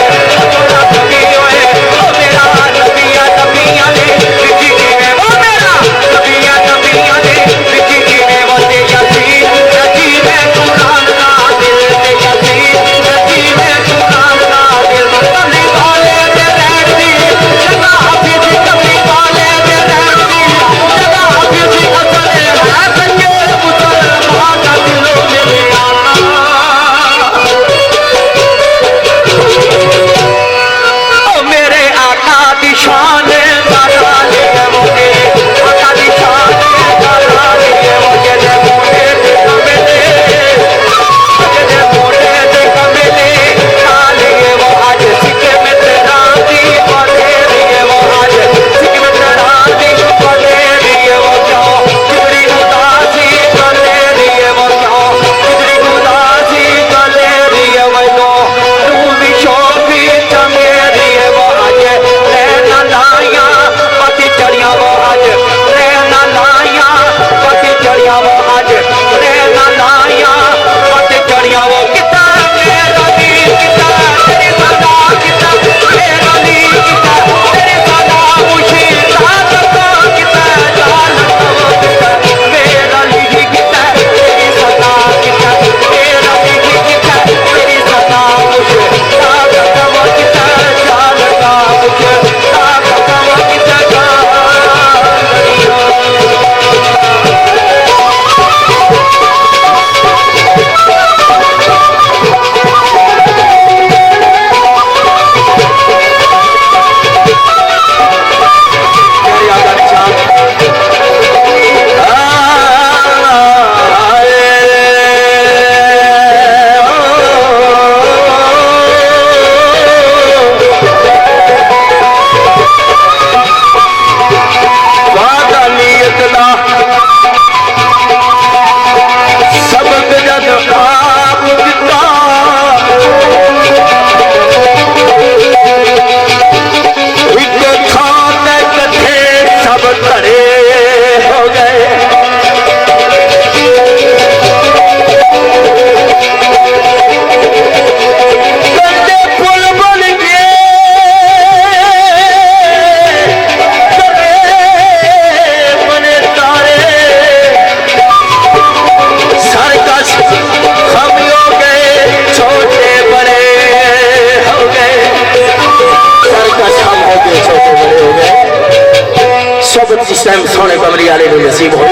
टाइम सोने कमरी वाले ने नसीब हो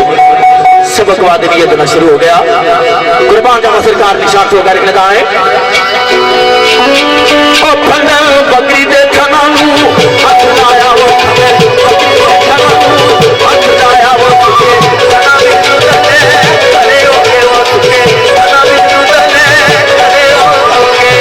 सबक वाद नीयत ना शुरू हो गया कुर्बान जावा सरकार निशान तो करके लगाए ओ फना बकरी दे खाना हाथ लाया वो हाथ लाया वो खाना भी तुझे अरे ओके वो तुझे खाना भी तुझे अरे ओके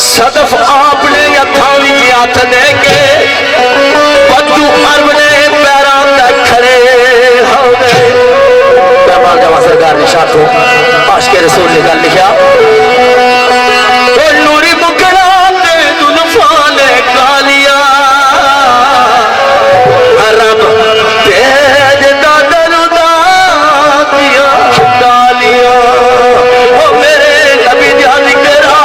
सदफ आपने यथावी हाथ देके बद्दू अपने पैरों तक खड़े हो गए कुर्बान जावा सरकार ने शाह को आशिक रसूल ने गल लिखा नूरी मुकरा ने दुल्फान कालिया रब तेज दा दरुदा दिया डालिया ओ मेरे नबी दा जिक्रा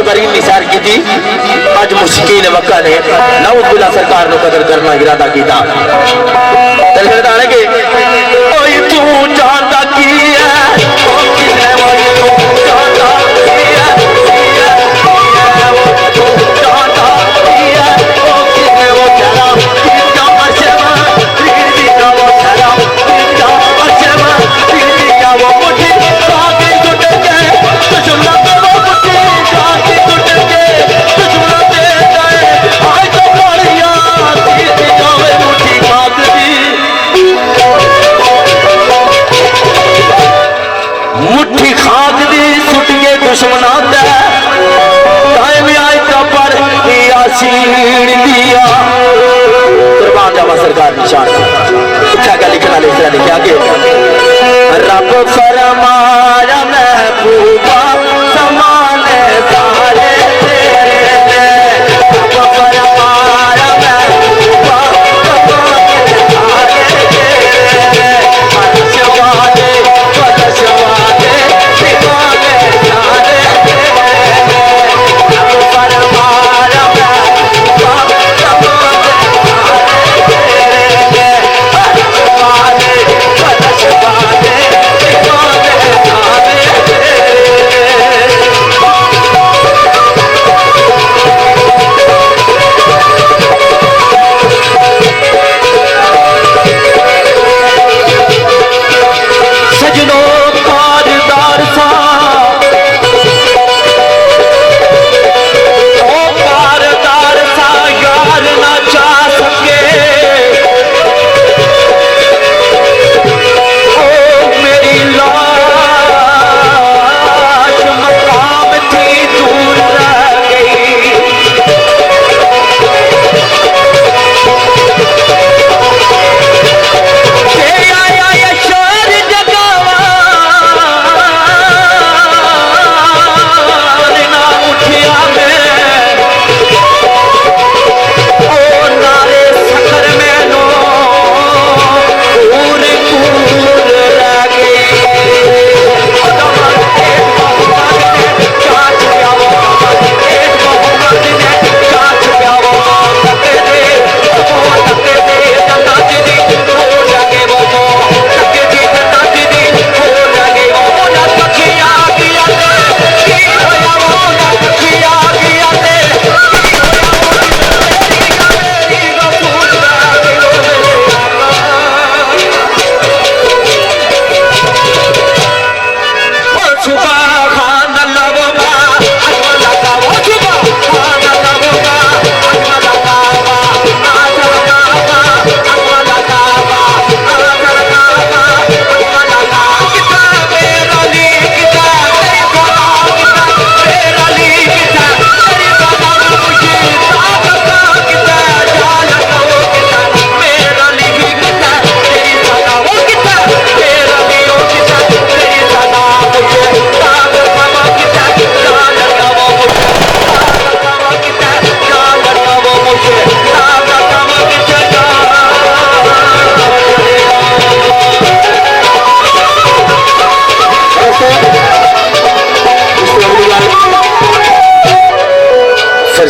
करीम ने सैर की थी अज मुश्किल वक़्त ने नौजुबिल्ला सरकार को कदर करना इरादा किया दिल करता है कि ओए तू जानता की है मुट्ठी खाक दी सुट के दुश्मना कुर्बान जावा सरकार निशान क्या क्या लिखना लिखा कि रब फरमाया महबूबा समान सारे तेरे रब फरमाया महबूबा समान सारे तेरे फरशवादे दीवाने सारे रब फरमाया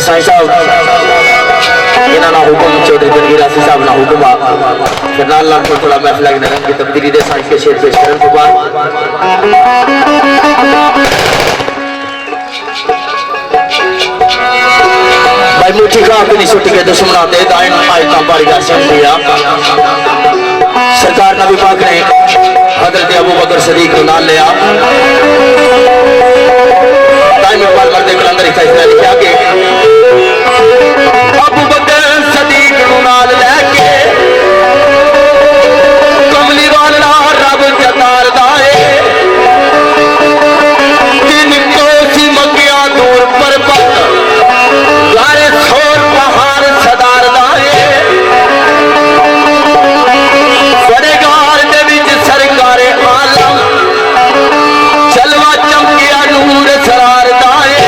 साईं साहब इन्होंने हुक्म चौधरी दलगीर आसी साहब ना हुक्म फिर नाल थोड़ा महफिल की नरम की तब्दीली दे साईं के शेर पेश करने के बाद भाई मुट्ठी खा अपनी सुट के दुश्मना दे दाइन आयता बारी का दिया सरकार नबी पाक ने हजरत अबू बकर सदीक को नाल लिया टाइम इकबाल मर्दे कलंदर फैसला लिखा कि अबू बकर सदीक को नाल लेके कमली वाला रब जतार दाए दिन को सी मकिया दूर पर गारे छोर पहाड़ सदार दाए बड़ेगार दे विच सरकारे आलम चलवा चमकिया नूर सरार दाए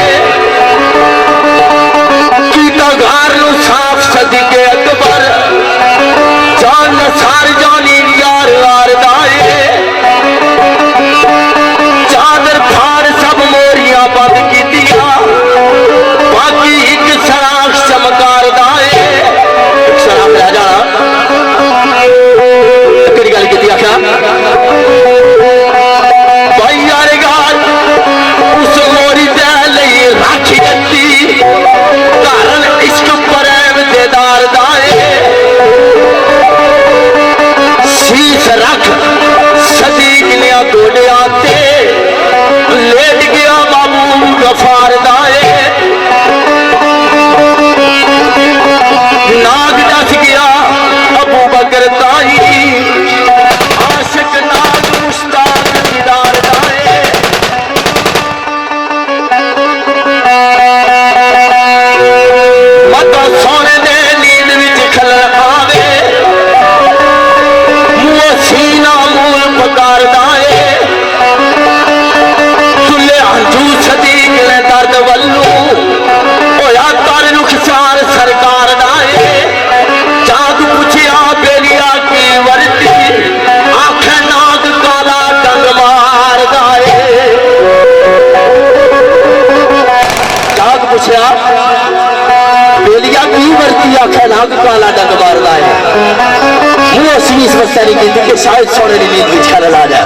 असली इस मसले की थी कि शायद सोने की नींद में खलल आ जाए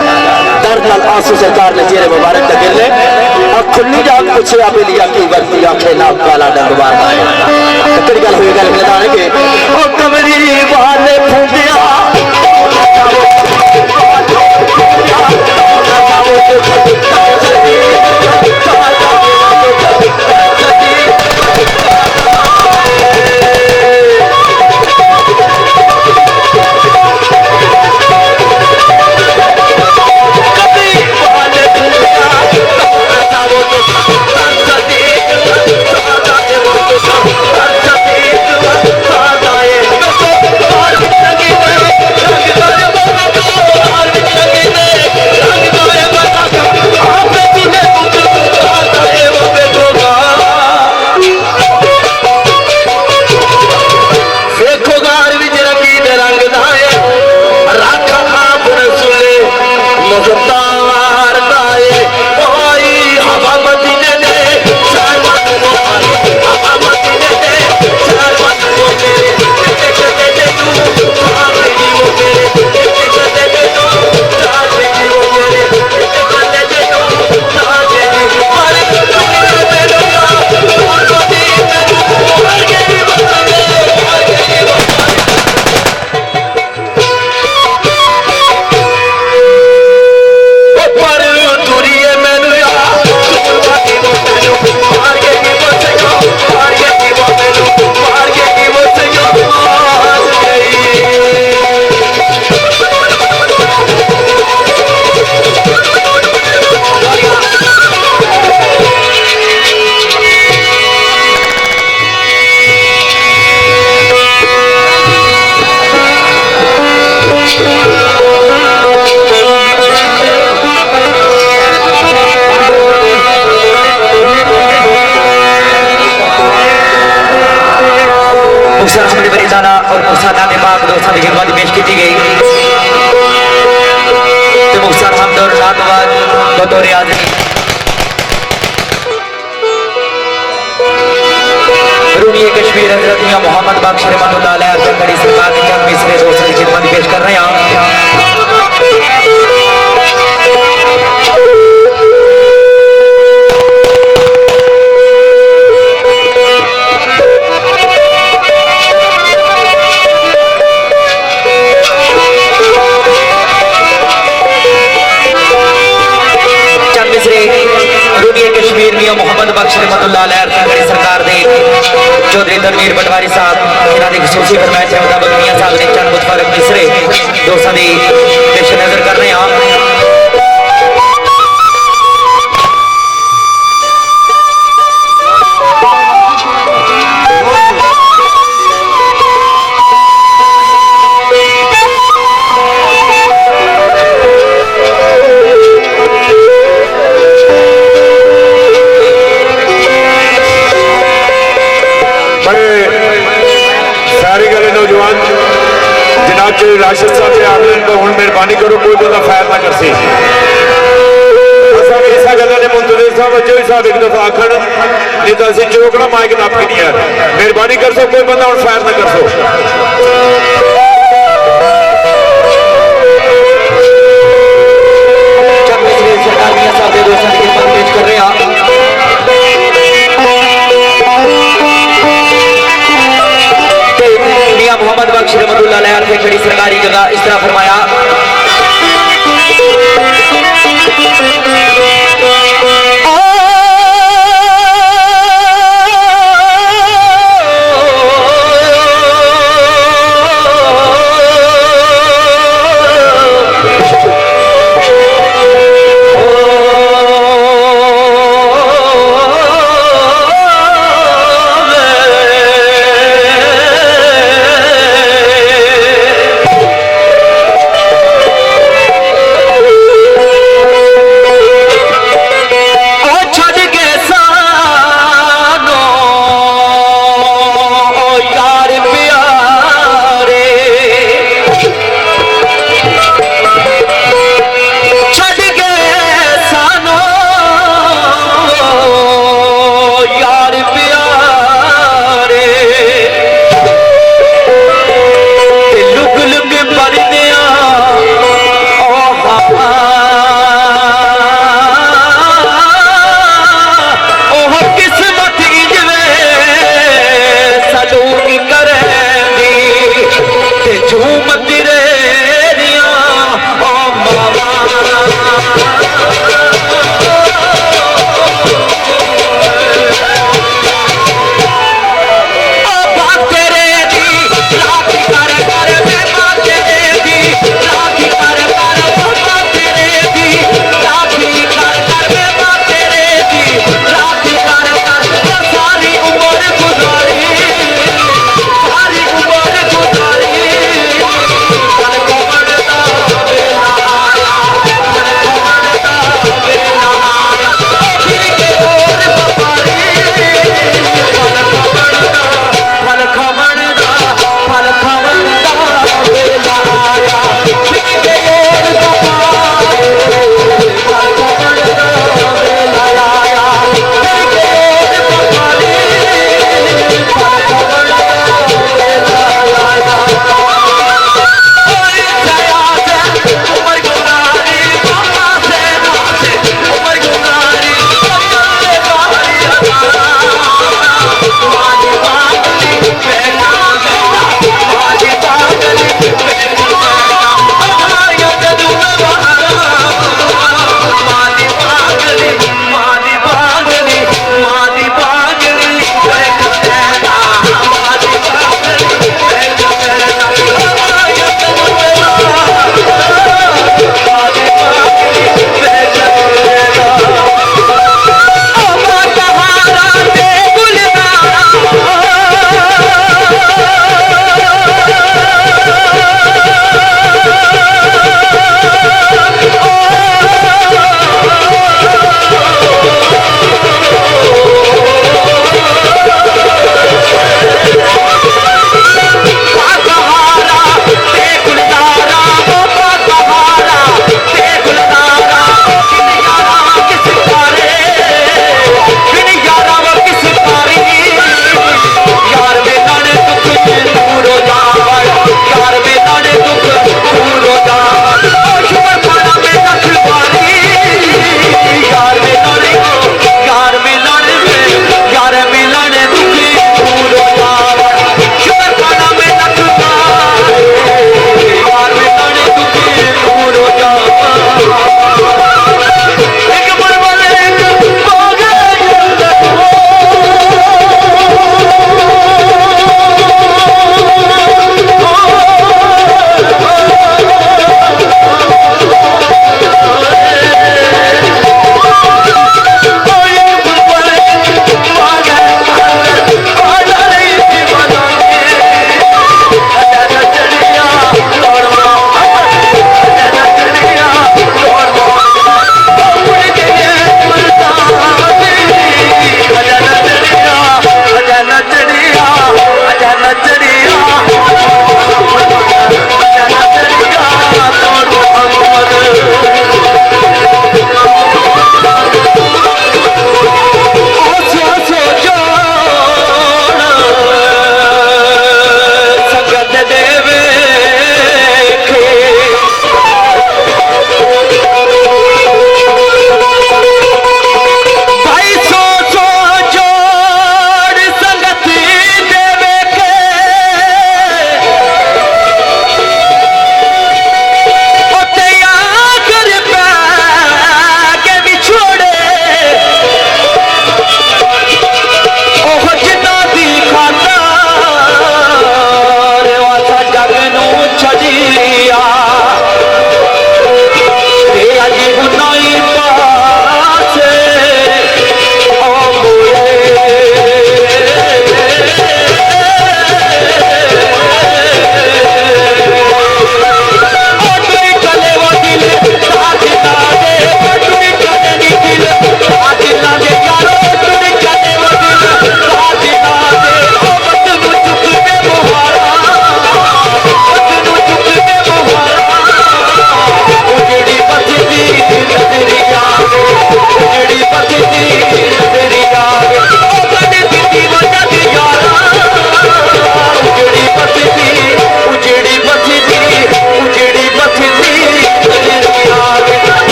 दर्द नाल आंसू सरकार ने चेहरे मुबारक तक गिरले और खुली जाग पूछे आप लिया की गलती आंखें ना काला डंग मार आए कड़ी गल हुई गल मिलदाने के ओ कमरी वाले फूंदिया मोहम्मद बख्श रहमतुल्लाह अलैह कड़ी सरकार ने चंद मिसरे दोस्तों की खिदमत पेश कर रहे हैं। मोहम्मद बख्श रहमतुल्लाह अलैह कड़ी सरकार दे चौधरी तनवीर पटवारी साहब इन्हां दी खुसूसी फरमाइश के मुताबिक मियां साहब ने चंद मुतफरक मिसरे दोस्तां दी पेश नजर कर रहे हैं। राशिद साहब के आगे तो हूँ मेहरबानी करो कोई बंदा फैल ना कर सी इसा गल ने मुंतजिर साहब जो साहब एक दफा आखन नहीं तो असं चौकड़ा माइक नापी नहीं है मेहरबानी कर सो कोई बंदा हूँ फैल ना कर सो